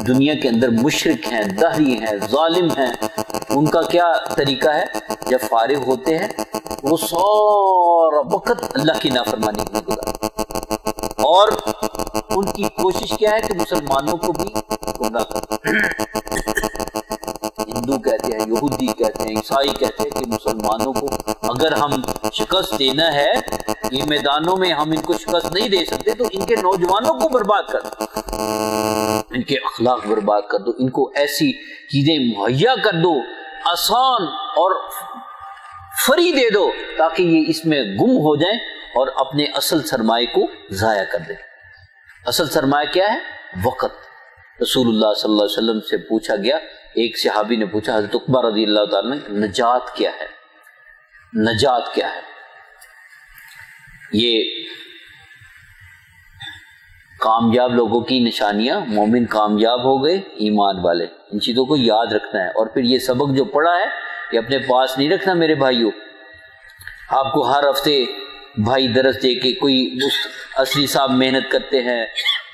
دنیا کے اندر مشرک ہیں، دہری ہیں، ظالم ہیں، ان کا کیا طریقہ ہے؟ جب فارغ ہوتے ہیں وہ سارا وقت اللہ کی نافرمانی میں گزارتے، اور ان کی کوشش کیا ہے کہ مسلمانوں کو بھی گمراہ کریں. ہندو کہتے ہیں، یہودی کہتے ہیں، عیسائی کہتے ہیں کہ مسلمانوں کو اگر ہم شکست دینا ہے، یہ میدانوں میں ہم ان کو شکست نہیں دے سکتے، تو ان کے نوجوانوں کو برباد کر دو، ان کے اخلاق برباد کر دو، ان کو ایسی چیزیں مہیا کر دو، آسان اور فری دے دو تاکہ یہ اس میں گم ہو جائیں اور اپنے اصل سرمایہ کو ضائع کر دیں. اصل سرمایہ کیا ہے؟ وقت. رسول اللہ صلی اللہ علیہ وسلم سے پوچھا گیا، ایک صحابی نے پوچھا حضرت عقبہ رضی اللہ تعالیٰ نے، نجات کیا ہے؟ نجات کیا ہے؟ یہ کامیاب لوگوں کی نشانیاں، مومن کامیاب ہو گئے، ایمان والے. ان چیزوں کو یاد رکھنا ہے. اور پھر یہ سبق جو پڑھا ہے یہ اپنے پاس نہیں رکھنا میرے بھائیوں. آپ کو ہر ہفتے بھائی درس دے کے، کوئی اصلی صاحب محنت کرتے ہیں،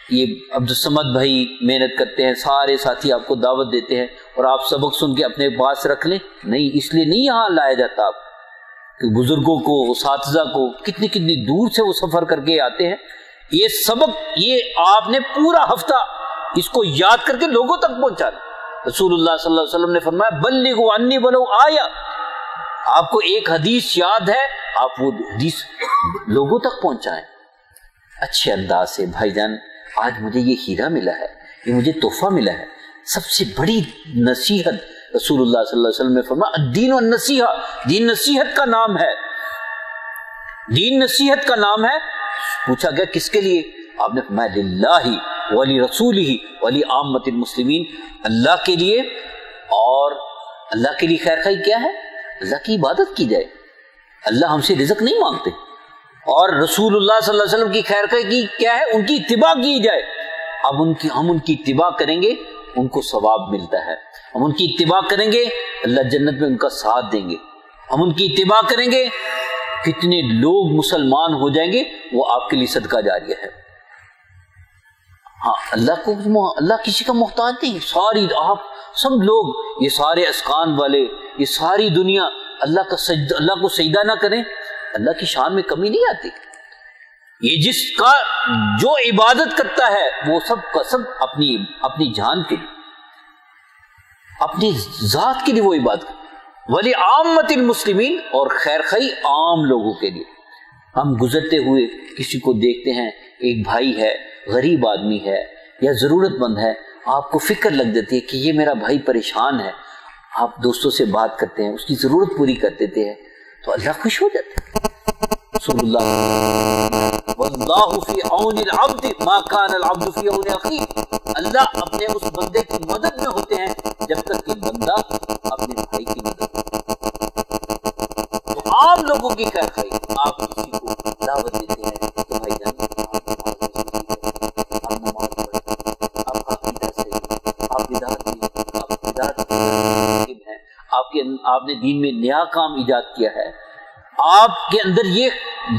یہ عبدالصمد بھائی محنت کرتے ہیں، سارے ساتھی آپ کو دعوت دیتے ہیں اور آپ سبق سن کے اپنے پاس رکھ لیں، نہیں، اس لیے نہیں یہاں لایا جاتا آپ کہ بزرگوں کو، اساتذہ کو کتنی کتنی دور سے وہ سفر کر کے آتے ہیں، یہ سبق یہ آپ نے پورا ہفتہ اس کو یاد کر کے لوگوں تک پہنچانا۔ رسول اللہ صلی اللہ علیہ وسلم نے فرمایا بلغوا عنی ولو آیہ، آپ کو ایک حدیث یاد ہے، آپ وہ حدیث لوگوں تک پہنچائیں اچھے انداز سے۔ بھائی جان، آج مجھے یہ ہیرا ملا ہے، یہ مجھے تحفہ ملا ہے، سب سے بڑی نصیحت رسول اللہ صلی اللہ علیہ وسلم نے فرمایا الدین والنصیحہ، دین نصیحت کا نام ہے، دین نصیحت کا نام ہے۔ پوچھا گیا کس کے لیے؟ آپ نے فرمایا للہ ولی رسولہ ولی عامۃ المسلمین، اللہ کے لیے، اور اللہ کے لیے خیر خواہی کیا ہے؟ اللہ کی عبادت کی جائے، اللہ ہم سے رزق نہیں مانگتے، اور رسول اللہ صلی اللہ علیہ وسلم کی خیر خواہی کیا ہے؟ ان کی اتباع کی جائے۔ اب ہم ان کی اتباع کریں گے، ان کو ثواب ملتا ہے، ہم ان کی اتباع کریں گے، اللہ جنت میں ان کا ساتھ دیں گے، ہم ان کی اتباع کریں گے، کتنے لوگ مسلمان ہو جائیں گے، وہ آپ کے لیے صدقہ جاریہ ہے۔ ہاں، اللہ کسی کا محتاج نہیں، ساری آپ سب لوگ، یہ سارے اسکان والے، یہ ساری دنیا اللہ کو سجدہ نہ کریں، اللہ کی شان میں کمی نہیں آتی۔ یہ جس کا جو عبادت کرتا ہے وہ سب کا سب اپنی جان کے لیے، اپنی ذات کے لیے وہ عبادت کرتا، ولی عامۃ المسلمین، اور خیر خواہی عام لوگوں کے لیے۔ ہم گزرتے ہوئے کسی کو دیکھتے ہیں، ایک بھائی ہے، غریب آدمی ہے یا ضرورت مند ہے، آپ کو فکر لگ جاتی ہے کہ یہ میرا بھائی پریشان ہے، آپ دوستوں سے بات کرتے ہیں، اس کی ضرورت پوری کر دیتے ہیں، تو اللہ خوش ہو جاتا ہے۔ رسول اللہ واللہ فی عون العبد ما کان العبد فی عون اخیہ، اللہ اپنے اس بندے کی مدد میں ہوتے ہیں جب تک کہ بندہ اپنے بھائی کی مدد کرتا ہے۔ تو عام لوگوں کی خیر خواہی، آپ کسی کو دعوت دیتے ہیں تو بھائی جان آپ نماز پڑھیں، آپ عقیدہ سے، آپ بدعت ہیں، آپ نے دین میں نیا کام ایجاد کیا ہے، آپ کے اندر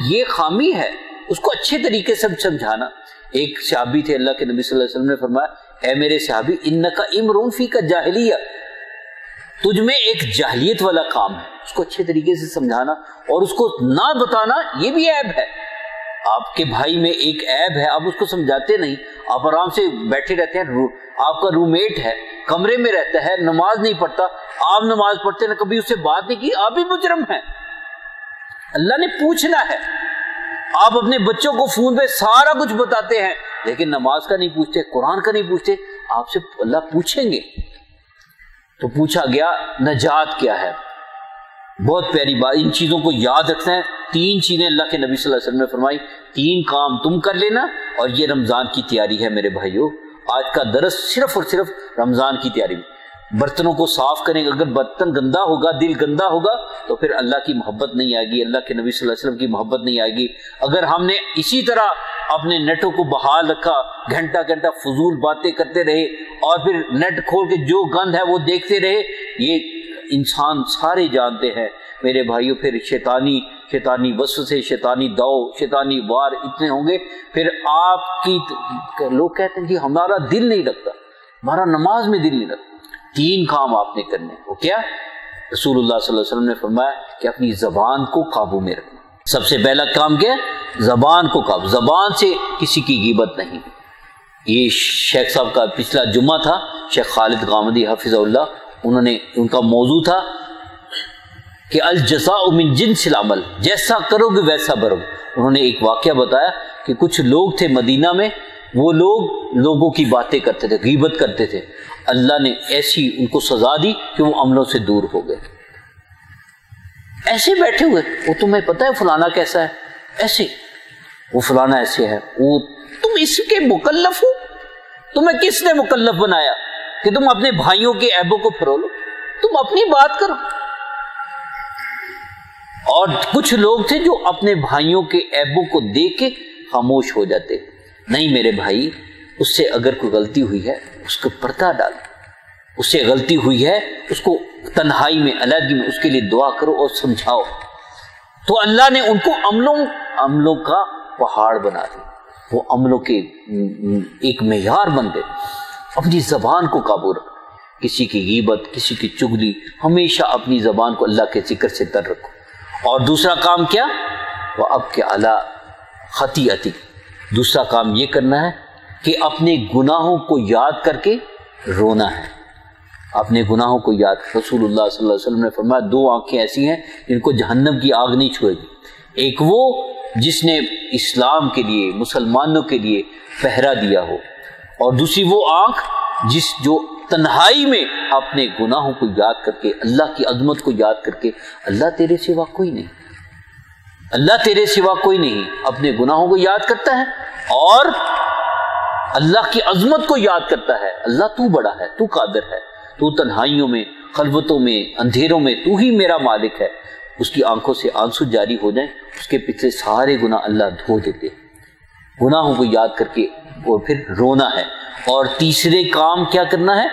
یہ خامی ہے، اس کو اچھے طریقے سے سمجھانا۔ ایک صحابی تھے، اللہ کے نبی صلی اللہ علیہ وسلم نے فرمایا اے میرے صحابی انک امرؤ فیک جاہلیہ، تجھ میں ایک جاہلیت والا کام ہے، اس کو اچھے طریقے سے سمجھانا اور اس کو نہ بتانا، یہ بھی عیب ہے۔ آپ کے بھائی میں ایک عیب ہے، آپ اس کو سمجھاتے نہیں، آپ آرام سے بیٹھے رہتے ہیں، آپ کا روم میٹ ہے، کمرے میں رہتا ہے، نماز نہیں پڑھتا، آپ نماز پڑھتے ہیں، کبھی اس سے بات نہیں کی، آپ بھی مجرم ہیں۔ اللہ نے پوچھنا ہے، آپ اپنے بچوں کو فون پہ سارا کچھ بتاتے ہیں لیکن نماز کا نہیں پوچھتے، قرآن کا نہیں پوچھتے، آپ سے اللہ پوچھیں گے۔ تو پوچھا گیا نجات کیا ہے، بہت پیاری بات، ان چیزوں کو یاد رکھنا ہے۔ 3 چیزیں اللہ کے نبی صلی اللہ علیہ وسلم نے فرمائی، 3 کام تم کر لینا، اور یہ رمضان کی تیاری ہے میرے بھائیوں، آج کا درس صرف اور صرف رمضان کی تیاری میں۔ برتنوں کو صاف کریں گے، اگر برتن گندا ہوگا، دل گندا ہوگا تو پھر اللہ کی محبت نہیں آئے گی، اللہ کے نبی صلی اللہ علیہ وسلم کی محبت نہیں آئے گی۔ اگر ہم نے اسی طرح اپنے نیٹوں کو بحال رکھا، گھنٹہ گھنٹہ فضول باتیں کرتے رہے اور پھر نیٹ کھول کے جو گند ہے وہ دیکھتے رہے، یہ انسان سارے جانتے ہیں میرے بھائیوں، پھر شیطانی وسوسے، شیطانی دو، شیطانی وار اتنے ہوں گے، پھر آپ کی لوگ کہتے ہیں کہ ہمارا دل نہیں لگتا، ہمارا نماز میں دل نہیں لگتا۔ 3 کام آپ نے کرنے، وہ کیا؟ رسول اللہ صلی اللہ علیہ وسلم نے فرمایا کہ اپنی زبان کو قابو میں رکھنا۔ سب سے پہلا کام کیا؟ زبان کو قابو، زبان سے کسی کی غیبت نہیں۔ یہ شیخ صاحب کا پچھلا جمعہ تھا، شیخ خالد غامدی حفظہ اللہ، ان کا موضوع تھا کہ الجزاء من جنس العمل، جیسا کرو گے ویسا بھرو۔ انہوں نے ایک واقعہ بتایا کہ کچھ لوگ تھے مدینہ میں، وہ لوگوں کی باتیں کرتے تھے، غیبت کرتے تھے، اللہ نے ایسی ان کو سزا دی کہ وہ عملوں سے دور ہو گئے۔ ایسے بیٹھے ہوئے، وہ تمہیں پتہ ہے فلانا کیسا ہے، ایسے وہ فلانا ایسے ہے، وہ تم اس کے مکلف ہو؟ تمہیں کس نے مکلف بنایا کہ تم اپنے بھائیوں کے عیبوں کو فرولو؟ تم اپنی بات کرو۔ اور کچھ لوگ تھے جو اپنے بھائیوں کے عیبوں کو دیکھ کے خاموش ہو جاتے، نہیں میرے بھائی، اس سے اگر کوئی غلطی ہوئی ہے اس کو پردہ ڈالو، اس سے غلطی ہوئی ہے اس کو تنہائی میں، علیحدگی میں اس کے لیے دعا کرو اور سمجھاؤ۔ تو اللہ نے ان کو عملوں کا پہاڑ بنا دیا۔ وہ عملوں کے ایک معیار بن گئے. اپنی زبان کو قابو رکھو، کسی کی غیبت، کسی کی چغلی، ہمیشہ اپنی زبان کو اللہ کے ذکر سے تر رکھو. اور دوسرا کام کیا؟ وَأَبْكِ عَلَىٰ خَطِيئَتِكَ، دوسرا کام یہ کرنا ہے کہ اپنے گناہوں کو یاد کر کے رونا ہے. اپنے گناہوں کو یاد. رسول اللہ صلی اللہ علیہ وسلم نے فرمایا 2 آنکھیں ایسی ہیں جن کو جہنم کی آگ نہیں چھوئے گی. ایک وہ جس نے اسلام کے لیے، مسلمانوں کے لیے پہرا دیا ہو، اور دوسری وہ آنکھ جو تنہائی میں اپنے گناہوں کو یاد کر کے، اللہ کی عظمت کو یاد کر کے، اللہ تیرے سوا کوئی نہیں، اللہ تیرے سوا کوئی نہیں، اپنے گناہوں کو یاد کرتا ہے اور اللہ کی عظمت کو یاد کرتا ہے. اللہ تو بڑا ہے، تو قادر ہے، تو تنہائیوں میں، خلوتوں میں، اندھیروں میں تو ہی میرا مالک ہے. اس کی آنکھوں سے آنسو جاری ہو جائیں، اس کے پچھلے سارے گناہ اللہ دھو دیتے. گناہوں کو یاد کر کے اور پھر رونا ہے. اور تیسرے کام کیا کرنا ہے؟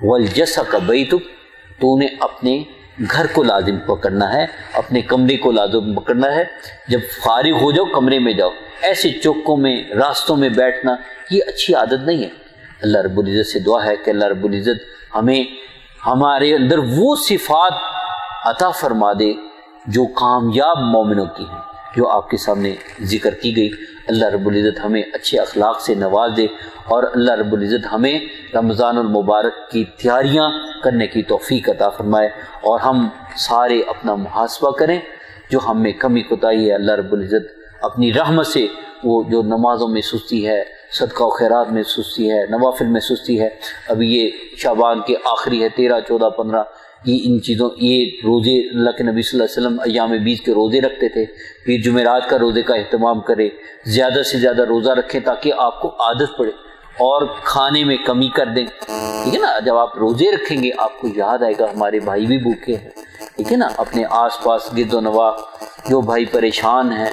وَالْجَسَكَ بَيْتُكَ، تو نے اپنے گھر کو لازم پکڑنا ہے، اپنے کمرے کو لازم پکڑنا ہے. جب فارغ ہو جاؤ کمرے میں جاؤ. ایسے چوکوں میں، راستوں میں بیٹھنا یہ اچھی عادت نہیں ہے. اللہ رب العزت سے دعا ہے کہ اللہ رب العزت ہمیں ہمارے اندر وہ صفات عطا فرما دے جو کامیاب مومنوں کی ہیں، جو آپ کے سامنے ذکر کی گئی. اللہ رب العزت ہمیں اچھے اخلاق سے نواز دے، اور اللہ رب العزت ہمیں رمضان المبارک کی تیاریاں کرنے کی توفیق عطا فرمائے، اور ہم سارے اپنا محاسبہ کریں جو ہم میں کمی کوتاہی ہے. اللہ رب العزت اپنی رحمت سے وہ جو نمازوں میں سستی ہے، صدقہ و خیرات میں سستی ہے، نوافل میں سستی ہے، ابھی یہ شعبان کے آخری ہے 13، 14، 15، ان چیزوں، یہ روزے اللہ کے نبی صلی اللہ علیہ وسلم ایام 20 کے روزے رکھتے تھے. پھر جمعرات کا روزے کا اہتمام کرے، زیادہ سے زیادہ روزہ رکھیں تاکہ آپ کو عادت پڑے، اور کھانے میں کمی کر دیں. ٹھیک ہے نا؟ جب آپ روزے رکھیں گے آپ کو یاد آئے گا ہمارے بھائی بھی بھوکے ہیں. ٹھیک ہے نا؟ اپنے آس پاس گرد و نواح جو بھائی پریشان ہیں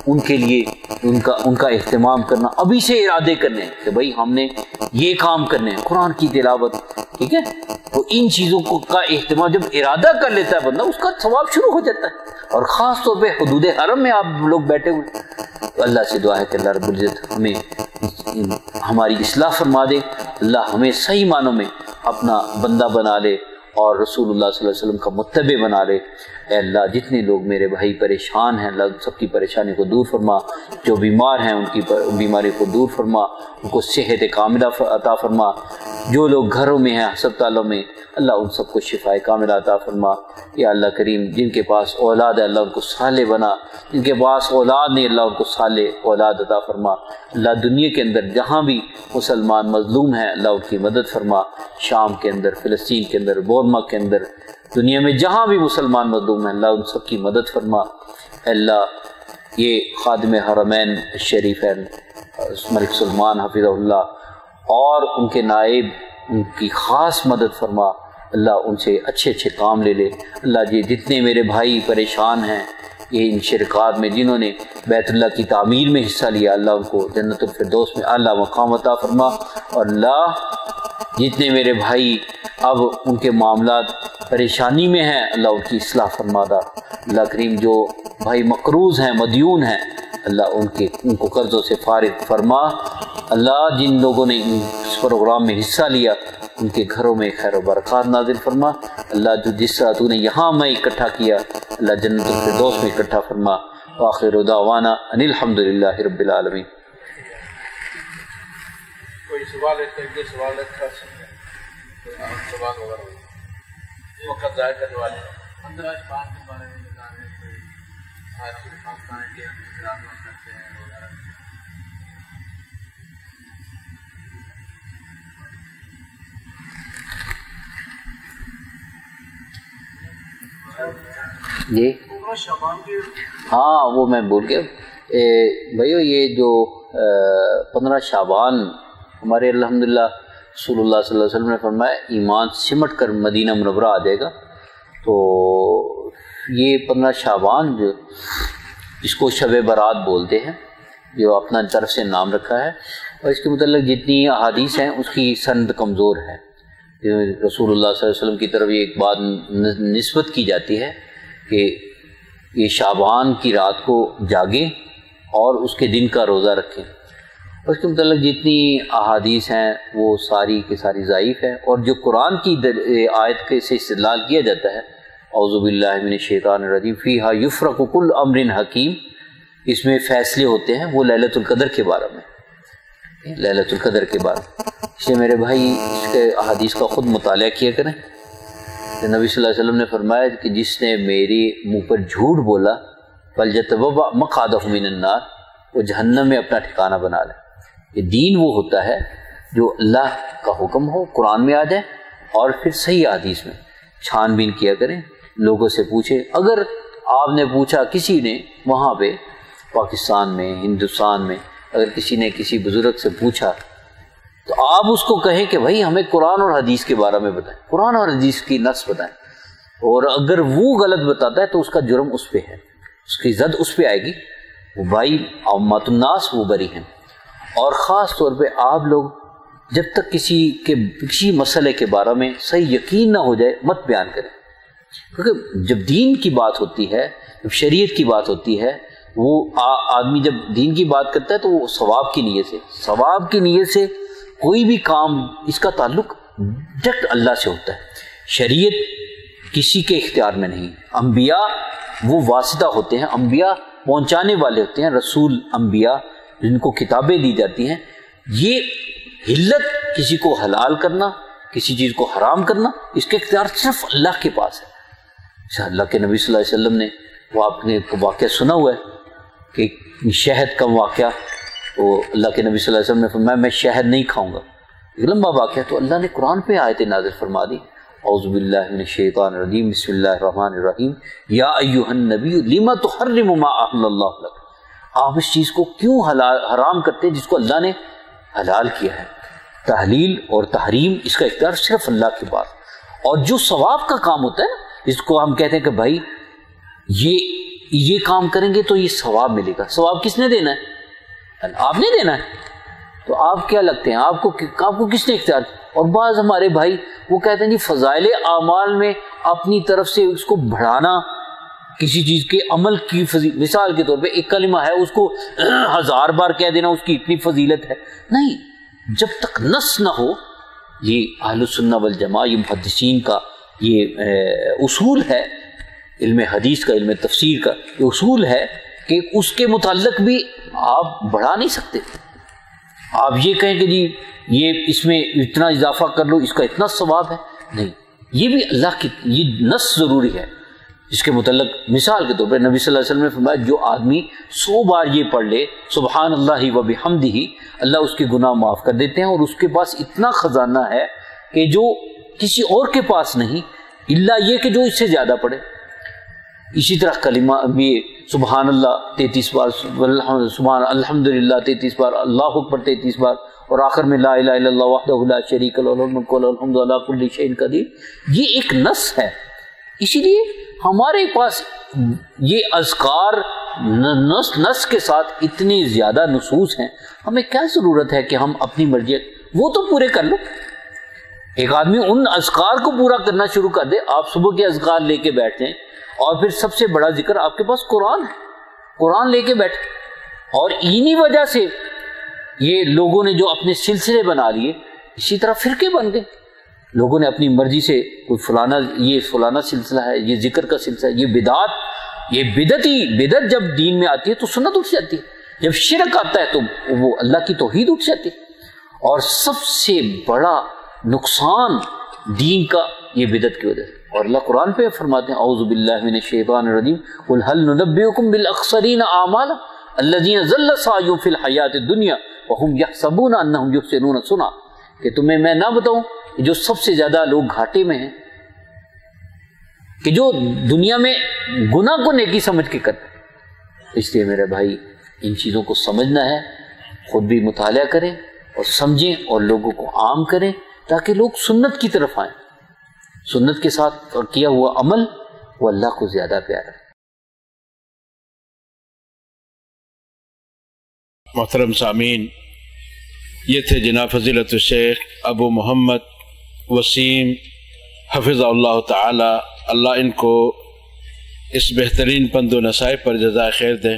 ان کے لیے ان کا اہتمام کرنا. ابھی سے ارادے کرنے ہیں کہ بھائی ہم نے یہ کام کرنے ہیں، قرآن کی تلاوت. ٹھیک ہے؟ تو ان چیزوں کا اہتمام جب ارادہ کر لیتا ہے بندہ، اس کا ثواب شروع ہو جاتا ہے. اور خاص طور پہ حدود حرم میں آپ لوگ بیٹھے ہوئے، تو اللہ سے دعا ہے کہ اللہ رب العزت ہمیں ہماری اصلاح فرما دے، اللہ ہمیں صحیح معنوں میں اپنا بندہ بنا لے اور رسول اللہ صلی اللہ علیہ وسلم کا متبع بنا لے. اے اللہ جتنے لوگ میرے بھائی پریشان ہیں، اللہ سب کی پریشانی کو دور فرما. جو بیمار ہیں ان کی بیماری کو دور فرما، ان کو صحت کاملہ عطا فرما. جو لوگ گھروں میں ہیں، ہسپتالوں میں، اللہ ان سب کو شفا کاملہ عطا فرما. یا اللہ کریم جن کے پاس اولاد ہے اللہ ان کو صالح بنا، جن کے پاس اولاد نہیں اللہ ان کو صالح اولاد عطا فرما. اللہ دنیا کے اندر جہاں بھی مسلمان مظلوم ہیں اللہ ان کی مدد فرما. شام کے اندر، فلسطین کے اندر، بورما کے اندر، دنیا میں جہاں بھی مسلمان مظلوم ہیں اللہ ان سب کی مدد فرما. اللہ یہ خادم حرمین شریفین ملک سلمان حفظہ اللہ اور ان کے نائب، ان کی خاص مدد فرما. اللہ ان سے اچھے اچھے کام لے لے. اللہ یہ جتنے میرے بھائی پریشان ہیں یہ ان شرکات میں جنہوں نے بیت اللہ کی تعمیر میں حصہ لیا، اللہ ان کو جنت الفردوس میں اعلیٰ مقام عطا فرما. اور اللہ جتنے میرے بھائی اب ان کے معاملات پریشانی میں ہیں اللہ ان کی اصلاح فرما دا. اللہ کریم جو بھائی مقروض ہیں، مدیون ہیں، اللہ ان کو قرضوں سے فارغ فرما. اللہ جن لوگوں نے اس پروگرام میں حصہ لیا ان کے گھروں میں خیر و برکات نازل فرما. اللہ جو جس طرح تو نے یہاں میں اکٹھا کیا اللہ جنت الفردوس میں اکٹھا فرما. وآخر دعوانا ان الحمد للہ رب العالمین. کوئی سوال ہے؟ سوال رکھا سوال وغیرہ وقت ضائع کرنے والے 15 پاک کے بارے میں بتا رہے ہیں، کوئی آج کے پاکستان کے انتظام کرتے ہیں وغیرہ. جی ہاں وہ میں بول گیا بھائیو، یہ جو 15 شعبان ہمارے الحمدللہ رسول اللہ صلی اللہ علیہ وسلم نے فرمایا ایمان سمٹ کر مدینہ منورہ آ جائے گا. تو یہ 15 شعبان جو اس کو شب برات بولتے ہیں، جو اپنا طرف سے نام رکھا ہے، اور اس کے متعلق جتنی احادیث ہیں اس کی سند کمزور ہے. رسول اللہ صلی اللہ علیہ وسلم کی طرف یہ ایک بات نسبت کی جاتی ہے کہ یہ شعبان کی رات کو جاگیں اور اس کے دن کا روزہ رکھیں۔ اس کے متعلق جتنی احادیث ہیں وہ ساری کی ساری ضعیف ہیں، اور جو قرآن کی آیت کے سے استدلال کیا جاتا ہے اعوذ باللہ من الشیطان الرجیم فیہا یفرق کل امر حکیم، اس میں فیصلے ہوتے ہیں، وہ لیلۃ القدر کے بارے میں، لیلۃ القدر کے بارے میں۔ اس لیے میرے بھائی اس کے احادیث کا خود مطالعہ کیا کریں۔ نبی صلی اللہ علیہ وسلم نے فرمایا کہ جس نے میری منہ پر جھوٹ بولا فلیتبوأ مقعدہ من النار، وہ جہنم میں اپنا ٹھکانہ بنا لے۔ یہ دین وہ ہوتا ہے جو اللہ کا حکم ہو، قرآن میں آ جائے، اور پھر صحیح حدیث میں چھان بین کیا کریں، لوگوں سے پوچھیں۔ اگر آپ نے پوچھا، کسی نے وہاں پہ پاکستان میں، ہندوستان میں اگر کسی نے کسی بزرگ سے پوچھا تو آپ اس کو کہیں کہ بھائی ہمیں قرآن اور حدیث کے بارے میں بتائیں، قرآن اور حدیث کی نص بتائیں، اور اگر وہ غلط بتاتا ہے تو اس کا جرم اس پہ ہے، اس کی زد اس پہ آئے گی، وہ بھائی عامۃ الناس وہ بری ہیں۔ اور خاص طور پہ آپ لوگ جب تک کسی مسئلے کے بارے میں صحیح یقین نہ ہو جائے مت بیان کریں، کیونکہ جب دین کی بات ہوتی ہے، جب شریعت کی بات ہوتی ہے، وہ آدمی جب دین کی بات کرتا ہے تو وہ ثواب کی نیت سے کوئی بھی کام، اس کا تعلق ڈائریکٹ اللہ سے ہوتا ہے، شریعت کسی کے اختیار میں نہیں۔ انبیاء وہ واسطہ ہوتے ہیں، انبیاء پہنچانے والے ہوتے ہیں، رسول انبیاء جن کو کتابیں دی جاتی ہیں۔ یہ حلت کسی کو حلال کرنا، کسی چیز کو حرام کرنا، اس کے اختیار صرف اللہ کے پاس ہے۔ اللہ کے نبی صلی اللہ علیہ وسلم نے وہ آپ نے واقعہ سنا ہوا ہے کہ شہد کا واقعہ، تو اللہ کے نبی صلی اللہ علیہ وسلم نے فرمایا میں شہد نہیں کھاؤں گا، ایک لمبا واقعہ، تو اللہ نے قرآن پہ آیت نازل فرما دی اعوذ باللہ من الشیطان الرجیم بسم اللہ الرحمن الرحیم یا ایھا النبی لما تحرم ما احل اللہ لک، آپ اس چیز کو کیوں حرام کرتے ہیں جس کو اللہ نے حلال کیا ہے۔ تحلیل اور تحریم اس کا اختیار صرف اللہ کے پاس، اور جو ثواب کا کام ہوتا ہے اس کو ہم کہتے ہیں کہ بھائی یہ کام کریں گے تو یہ ثواب ملے گا۔ ثواب کس نے دینا ہے؟ آپ نے دینا ہے، تو آپ کیا لگتے ہیں آپ کو کس نے اختیار کیا؟ اور بعض ہمارے بھائی وہ کہتے ہیں جی فضائل اعمال میں اپنی طرف سے اس کو بڑھانا، کسی چیز کے عمل کی مثال کے طور پہ ایک کلمہ ہے اس کو 1000 بار کہہ دینا اس کی اتنی فضیلت ہے، نہیں، جب تک نص نہ ہو۔ یہ اہل السنہ والجماعہ، یہ محدثین کا یہ اصول ہے، علم حدیث کا، علم تفسیر کا یہ اصول ہے کہ اس کے متعلق بھی آپ بڑھا نہیں سکتے۔ آپ یہ کہیں کہ جی یہ اس میں اتنا اضافہ کر لو، اس کا اتنا ثواب ہے، نہیں، یہ بھی اللہ کی یہ نص ضروری ہے۔ اس کے متعلق مثال کے طور پر نبی صلی اللہ علیہ وسلم نے فرمایا جو آدمی 100 بار یہ پڑھ لے سبحان اللہ و بحمدہ، اللہ اس کے گناہ معاف کر دیتے ہیں، اور اس کے پاس اتنا خزانہ ہے کہ جو کسی اور کے پاس نہیں، اللہ یہ کہ جو اس سے زیادہ پڑھے۔ اسی طرح کلمہ بھی سبحان اللہ 33 بار، سبحان الحمدللہ 33 بار، اللہ اکبر 33 بار، اور آخر میں لا الہ الا اللہ وحدہ لا شریک لہ لہ الملک ولہ الحمد علی کل شیء قدیر۔ یہ ایک نص ہے، اسی لیے ہمارے پاس یہ اذکار نص کے ساتھ اتنے زیادہ نصوص ہیں، ہمیں کیا ضرورت ہے کہ ہم اپنی مرضی وہ تو پورے کر لو۔ ایک آدمی ان اذکار کو پورا کرنا شروع کر دے، آپ صبح کے اذکار لے کے بیٹھتے ہیں، اور پھر سب سے بڑا ذکر آپ کے پاس قرآن ہے، قرآن لے کے بیٹھے، اور انہی وجہ سے یہ لوگوں نے جو اپنے سلسلے بنا لیے، اسی طرح فرقے بن گئے، لوگوں نے اپنی مرضی سے کوئی فلانا سلسلہ ہے، یہ ذکر کا سلسلہ ہے، یہ بدعت، یہ بدعت جب دین میں آتی ہے تو سنت اٹھ جاتی ہے، جب شرک آتا ہے تو وہ اللہ کی توحید اٹھ جاتی ہے، اور سب سے بڑا نقصان دین کا یہ بدعت کی وجہ سے۔ اور اللہ قرآن پہ فرماتے ہیں اعوذ باللہ من الشیطان الرجیم قل هل ننبئکم بالاخسرین اعمالا الذین ضل سعیہم فی الحیاۃ الدنیا وهم یحسبون انہم یحسنون صنعا، کہ تمہیں میں نہ بتاؤں جو سب سے زیادہ لوگ گھاٹے میں ہیں، کہ جو دنیا میں گناہ کو نیکی سمجھ کے کرتے۔ اس لیے میرے بھائی ان چیزوں کو سمجھنا ہے، خود بھی مطالعہ کریں اور سمجھیں اور لوگوں کو عام کریں، تاکہ لوگ سنت کی طرف آئیں۔ سنت کے ساتھ کیا ہوا عمل وہ اللہ کو زیادہ پیارا ہے۔ محترم سامعین، یہ تھے جناب فضیلت الشیخ ابو محمد وسیم حفظ اللہ تعالی، اللہ ان کو اس بہترین پند و نصائح پر جزائے خیر دیں۔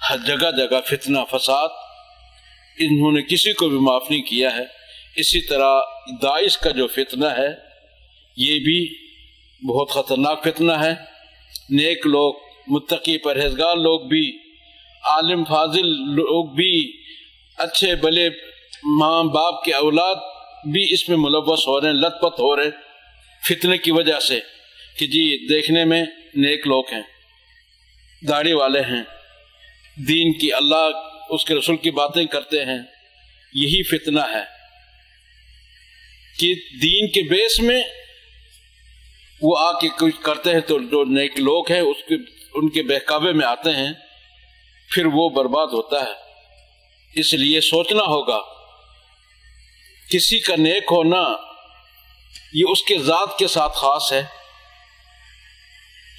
ہر جگہ جگہ فتنہ فساد، انہوں نے کسی کو بھی معاف نہیں کیا ہے۔ اسی طرح داعش کا جو فتنہ ہے یہ بھی بہت خطرناک فتنہ ہے۔ نیک لوگ، متقی پرہیزگار لوگ بھی، عالم فاضل لوگ بھی، اچھے بھلے ماں باپ کے اولاد بھی اس میں ملوث ہو رہے ہیں، لت پت ہو رہے ہیں فتنے کی وجہ سے کہ جی دیکھنے میں نیک لوگ ہیں، داڑھی والے ہیں، دین کی، اللہ اس کے رسول کی باتیں کرتے ہیں۔ یہی فتنہ ہے کہ دین کے بیس میں وہ آ کے کچھ کرتے ہیں تو جو نیک لوگ ہیں ان کے بہکاوے میں آتے ہیں، پھر وہ برباد ہوتا ہے۔ اس لیے سوچنا ہوگا کسی کا نیک ہونا یہ اس کے ذات کے ساتھ خاص ہے،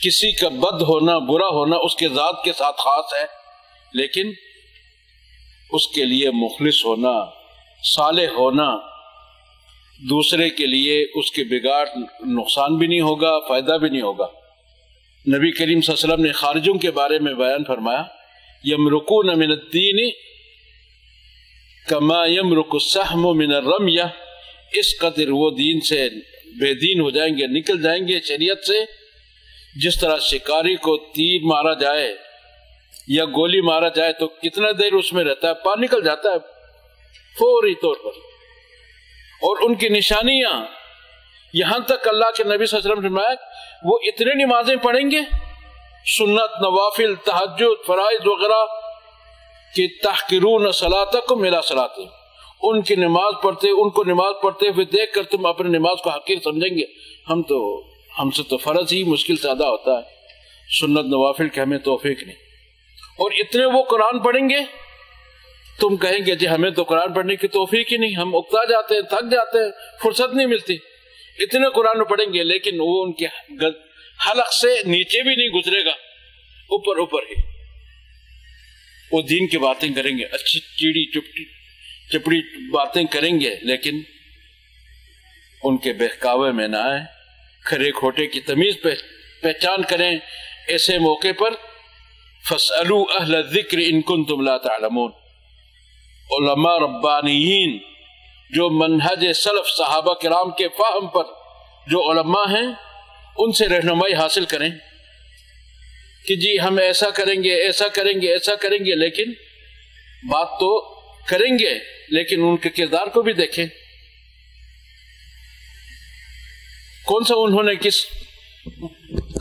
کسی کا بد ہونا، برا ہونا اس کے ذات کے ساتھ خاص ہے، لیکن اس کے لیے مخلص ہونا، صالح ہونا، دوسرے کے لیے اس کے بگاڑ نقصان بھی نہیں ہوگا، فائدہ بھی نہیں ہوگا۔ نبی کریم صلی اللہ علیہ وسلم نے خارجوں کے بارے میں بیان فرمایا، یمرقون من الدین کما یمرق السہم من الرمیہ، اس قدر وہ دین سے بے دین ہو جائیں گے، نکل جائیں گے شریعت سے، جس طرح شکاری کو تیر مارا جائے یا گولی مارا جائے تو کتنا دیر اس میں رہتا ہے، پار نکل جاتا ہے فوری طور پر۔ اور ان کی نشانیاں یہاں تک اللہ کے نبی صلی اللہ علیہ وسلم نے فرمایا وہ اتنے نمازیں پڑھیں گے، سنت، نوافل، تہجد، فرائض وغیرہ، کہ تحقرون صلاتکم الی صلاتہم، ان کی نماز پڑھتے، ان کو نماز پڑھتے ہوئے دیکھ کر تم اپنی نماز کو حقیر سمجھیں گے، ہم سے تو فرض ہی مشکل سے ادا ہوتا ہے، سنت نوافل کے ہمیں توفیق نہیں۔ اور اتنے وہ قرآن پڑھیں گے، تم کہیں گے جی ہمیں تو قرآن پڑھنے کی توفیق ہی نہیں، ہم اکتا جاتے ہیں، تھک جاتے ہیں، فرصت نہیں ملتی۔ اتنے قرآن پڑھیں گے لیکن وہ ان کے حلق سے نیچے بھی نہیں گزرے گا، اوپر اوپر ہی وہ دین کی باتیں کریں گے، اچھی چیڑی چپڑی باتیں کریں گے، لیکن ان کے بہکاوے میں نہ آئے، کھرے کھوٹے کی تمیز پہچان کریں۔ ایسے موقع پر فَاسْأَلُوا أَهْلَ الذِّكْرِ إِن كُنتُمْ لَا تَعْلَمُونَ، علماء ربانیین جو منہج سلف صحابہ کرام کے فہم پر جو علماء ہیں ان سے رہنمائی حاصل کریں کہ جی ہم ایسا کریں گے، ایسا کریں گے، ایسا کریں گے، لیکن بات تو کریں گے لیکن ان کے کردار کو بھی دیکھیں۔ کون سا انہوں نے کس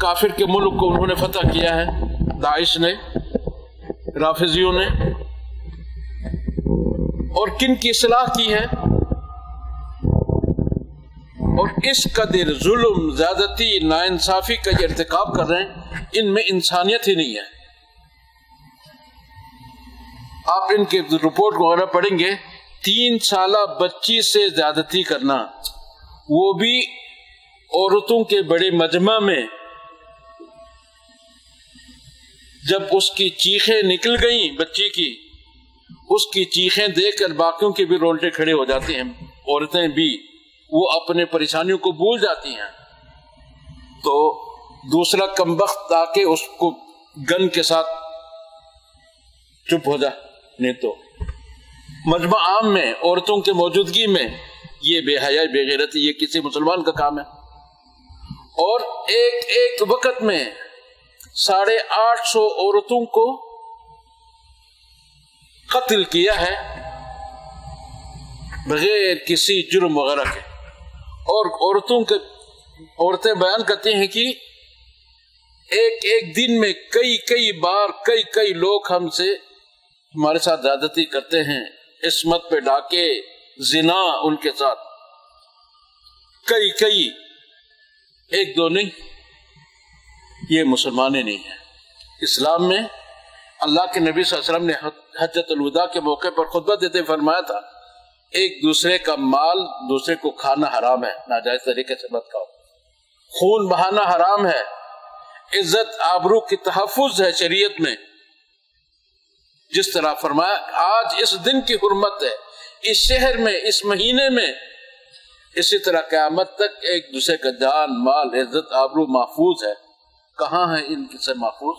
کافر کے ملک کو انہوں نے فتح کیا ہے؟ داعش نے، رافضیوں نے، اور کن کی اصلاح کی ہے؟ اور اس قدر ظلم، زیادتی، ناانصافی کا یہ ارتکاب کر رہے ہیں، ان میں انسانیت ہی نہیں ہے۔ آپ ان کے رپورٹ وغیرہ پڑھیں گے، 3 سالہ بچی سے زیادتی کرنا، وہ بھی عورتوں کے بڑے مجمع میں، جب اس کی چیخیں نکل گئیں بچی کی، اس کی چیخیں دیکھ کر باقیوں کے بھی رونگٹے کھڑے ہو جاتے ہیں، عورتیں بھی وہ اپنے پریشانیوں کو بھول جاتی ہیں۔ تو دوسرا کمبخت تاکہ اس کو گن کے ساتھ چپ ہو جائے، نہیں تو مجمع عام میں عورتوں کے موجودگی میں یہ بے حیائی، بے غیرتی، یہ کسی مسلمان کا کام ہے۔ اور ایک وقت میں 850 عورتوں کو قتل کیا ہے بغیر کسی جرم وغیرہ کے۔ اور عورتیں بیان کرتی ہیں کہ ایک دن میں کئی بار کئی لوگ ہمارے ساتھ زیادتی کرتے ہیں، عصمت پہ ڈاکے، زنا ان کے ساتھ، کئی، ایک دو نہیں۔ یہ مسلمان نہیں ہے۔ اسلام میں اللہ کے نبی صلی اللہ علیہ وسلم نے حجۃ الوداع کے موقع پر خطبہ دیتے فرمایا تھا، ایک دوسرے کا مال دوسرے کو کھانا حرام ہے، ناجائز طریقے سے مت کھاؤ، خون بہانا حرام ہے، عزت آبرو کی تحفظ ہے شریعت میں۔ جس طرح فرمایا آج اس دن کی حرمت ہے اس شہر میں، اس مہینے میں، اسی طرح قیامت تک ایک دوسرے کا جان، مال، عزت آبرو محفوظ ہے۔ کہاں ہے ان سے محفوظ؟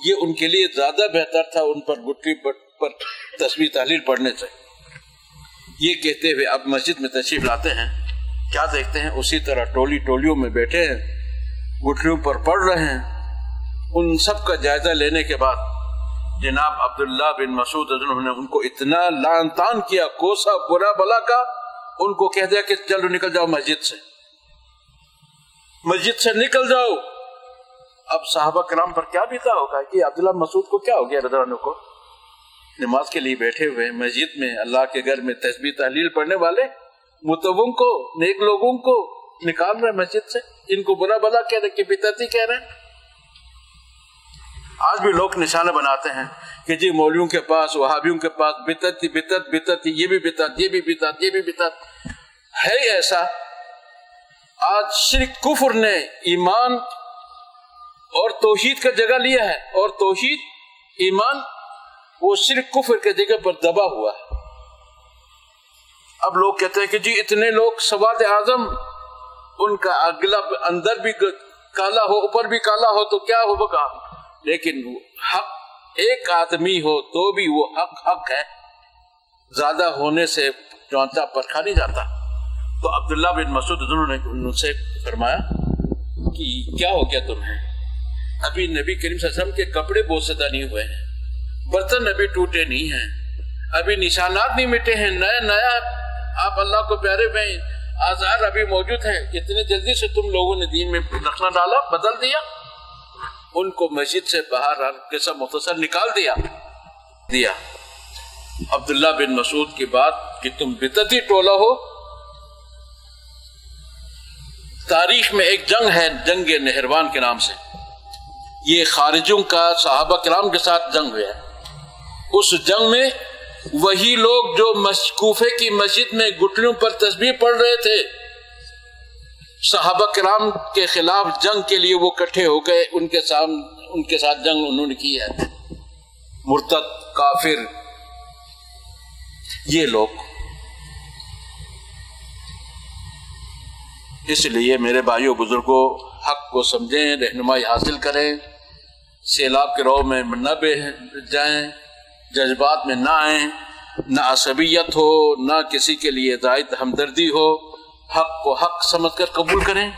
یہ ان کے لیے زیادہ بہتر تھا ان پر گٹھی پر تسبیح تحلیل پڑھنے سے۔ یہ کہتے ہوئے اب مسجد میں تشریف لاتے ہیں، کیا دیکھتے ہیں اسی طرح ٹولیوں میں بیٹھے ہیں، گٹھلیوں پر پڑھ رہے ہیں۔ ان سب کا جائزہ لینے کے بعد جناب عبداللہ بن مسعود انہوں نے ان کو اتنا لعن طعن کیا، کوسا برا بلا کا، ان کو کہہ دیا کہ چلو نکل جاؤ مسجد سے نکل جاؤ۔ اب صحابہ کرام پر کیا بیتا ہوگا کہ عبداللہ مسعود کو کیا ہو گیا رضی اللہ عنہ کو؟ نماز کے لیے بیٹھے ہوئے مسجد میں، اللہ کے گھر میں تسبیح تحلیل پڑھنے والے متووں کو، نیک لوگوں کو نکال رہے مسجد سے، ان کو برا بلا کہہ رہے کہ بدعتی کہہ رہے ہیں۔ آج بھی لوگ نشانہ بناتے ہیں کہ جی مولویوں کے پاس، وہابیوں کے پاس بدعت، یہ بھی بدعت ہے۔ ایسا آج شرک کفر نے ایمان اور توحید کا جگہ لیا ہے، اور توحید ایمان وہ شرک کفر کے جگہ پر دبا ہوا ہے۔ اب لوگ کہتے ہیں کہ جی اتنے لوگ سواد اعظم، ان کا اگلا اندر بھی کالا ہو اوپر بھی کالا ہو تو کیا ہوگا، لیکن حق ایک آدمی ہو تو بھی وہ حق ہے، زیادہ ہونے سے چونچا پرکھا نہیں جاتا۔ تو عبداللہ بن مسعود انہوں نے ان سے فرمایا کہ کیا ہو گیا تمہیں؟ ابھی نبی کریم صلی اللہ علیہ وسلم کے کپڑے بوسیدہ نہیں ہوئے ہیں، برتن ابھی ٹوٹے نہیں ہیں، ابھی نشانات نہیں مٹے ہیں، نیا آپ اللہ کو پیارے میں آزار ابھی موجود ہیں، اتنے جلدی سے تم لوگوں نے دین میں رکھنا ڈالا، بدل دیا۔ ان کو مسجد سے باہر کیسا مختصر نکال دیا۔ عبداللہ بن مسعود کی بات کہ تم بدعتی ٹولہ ہو۔ تاریخ میں ایک جنگ ہے، جنگ نہروان کے نام سے، یہ خارجوں کا صحابہ کرام کے ساتھ جنگ ہوا ہے۔ اس جنگ میں وہی لوگ جو کوفے کی مسجد میں گٹلیوں پر تسبیح پڑھ رہے تھے، صحابہ کرام کے خلاف جنگ کے لیے وہ اکٹھے ہو گئے، ان کے ساتھ جنگ انہوں نے کی ہے۔ مرتد، کافر، یہ لوگ۔ اس لیے میرے بھائیوں بزرگوں، حق کو سمجھیں، رہنمائی حاصل کریں، سیلاب کے رو میں نہ بہ جائیں، جذبات میں نہ آئیں، نہ عصبیت ہو، نہ کسی کے لیے زائد ہمدردی ہو، حق کو حق سمجھ کر قبول کریں،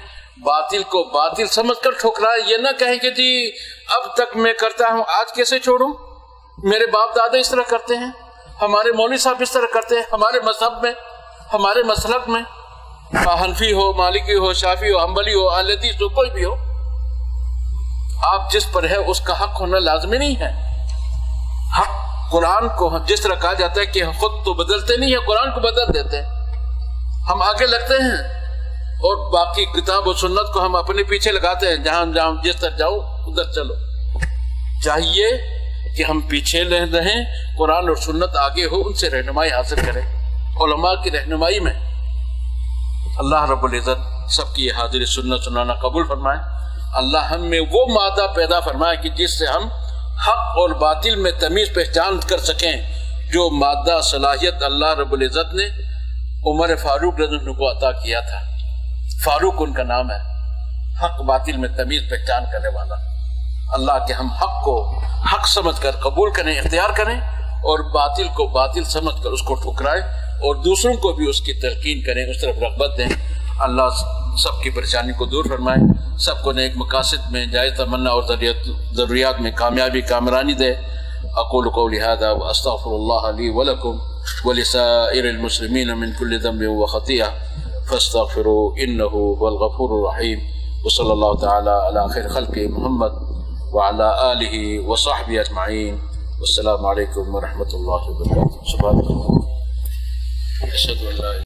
باطل کو باطل سمجھ کر ٹھکرائیں۔ یہ نہ کہیں کہ جی اب تک میں کرتا ہوں، آج کیسے چھوڑوں، میرے باپ دادا اس طرح کرتے ہیں، ہمارے مولوی صاحب اس طرح کرتے ہیں، ہمارے مذہب میں، ہمارے مسلک میں، حنفی ہو، مالکی ہو، شافعی ہو، حنبلی ہو، اہل حدیث ہو، کوئی بھی ہو، آپ جس پر ہے اس کا حق ہونا لازمی نہیں ہے۔ حق قرآن کو جس طرح کہا جاتا ہے کہ خود تو بدلتے نہیں ہیں، قرآن کو بدل دیتے ہیں، ہم آگے لگتے ہیں اور باقی کتاب و سنت کو ہم اپنے پیچھے لگاتے ہیں، جہاں جس طرح جاؤ ادھر چلو۔ چاہیے کہ ہم پیچھے رہیں، قرآن اور سنت آگے ہو، ان سے رہنمائی حاصل کریں، علماء کی رہنمائی میں۔ اللہ رب العزت سب کی حاضر سنت سنانا قبول فرمائے۔ اللہ ہم میں وہ مادہ پیدا فرمائے کہ جس سے ہم حق اور باطل میں تمیز پہچان کر سکیں، جو مادہ صلاحیت اللہ رب العزت نے عمر فاروق رضی اللہ عنہ کو عطا کیا تھا۔ فاروق ان کا نام ہے، حق باطل میں تمیز پہچان کرنے والا۔ اللہ کے ہم حق کو حق سمجھ کر قبول کریں، اختیار کریں، اور باطل کو باطل سمجھ کر اس کو ٹھکرائیں، اور دوسروں کو بھی اس کی تلقین کریں، اس طرف رغبت دیں۔ اللہ سب کی پریشانی کو دور فرمائے، سب کو نیک مقاصد میں، جائز تمنا اور ضروریات میں کامیابی کامرانی دے۔ اقول قولی هذا واستغفر الله لي ولكم ولسائر المسلمين من كل ذنب وخطيئة فاستغفروا انه هو الغفور الرحيم، وصلى الله تعالى على خير خلق محمد وعلى آله وصحبه اجمعين، والسلام عليكم ورحمة الله وبركاته۔ سبحان الله، أشهد أن لا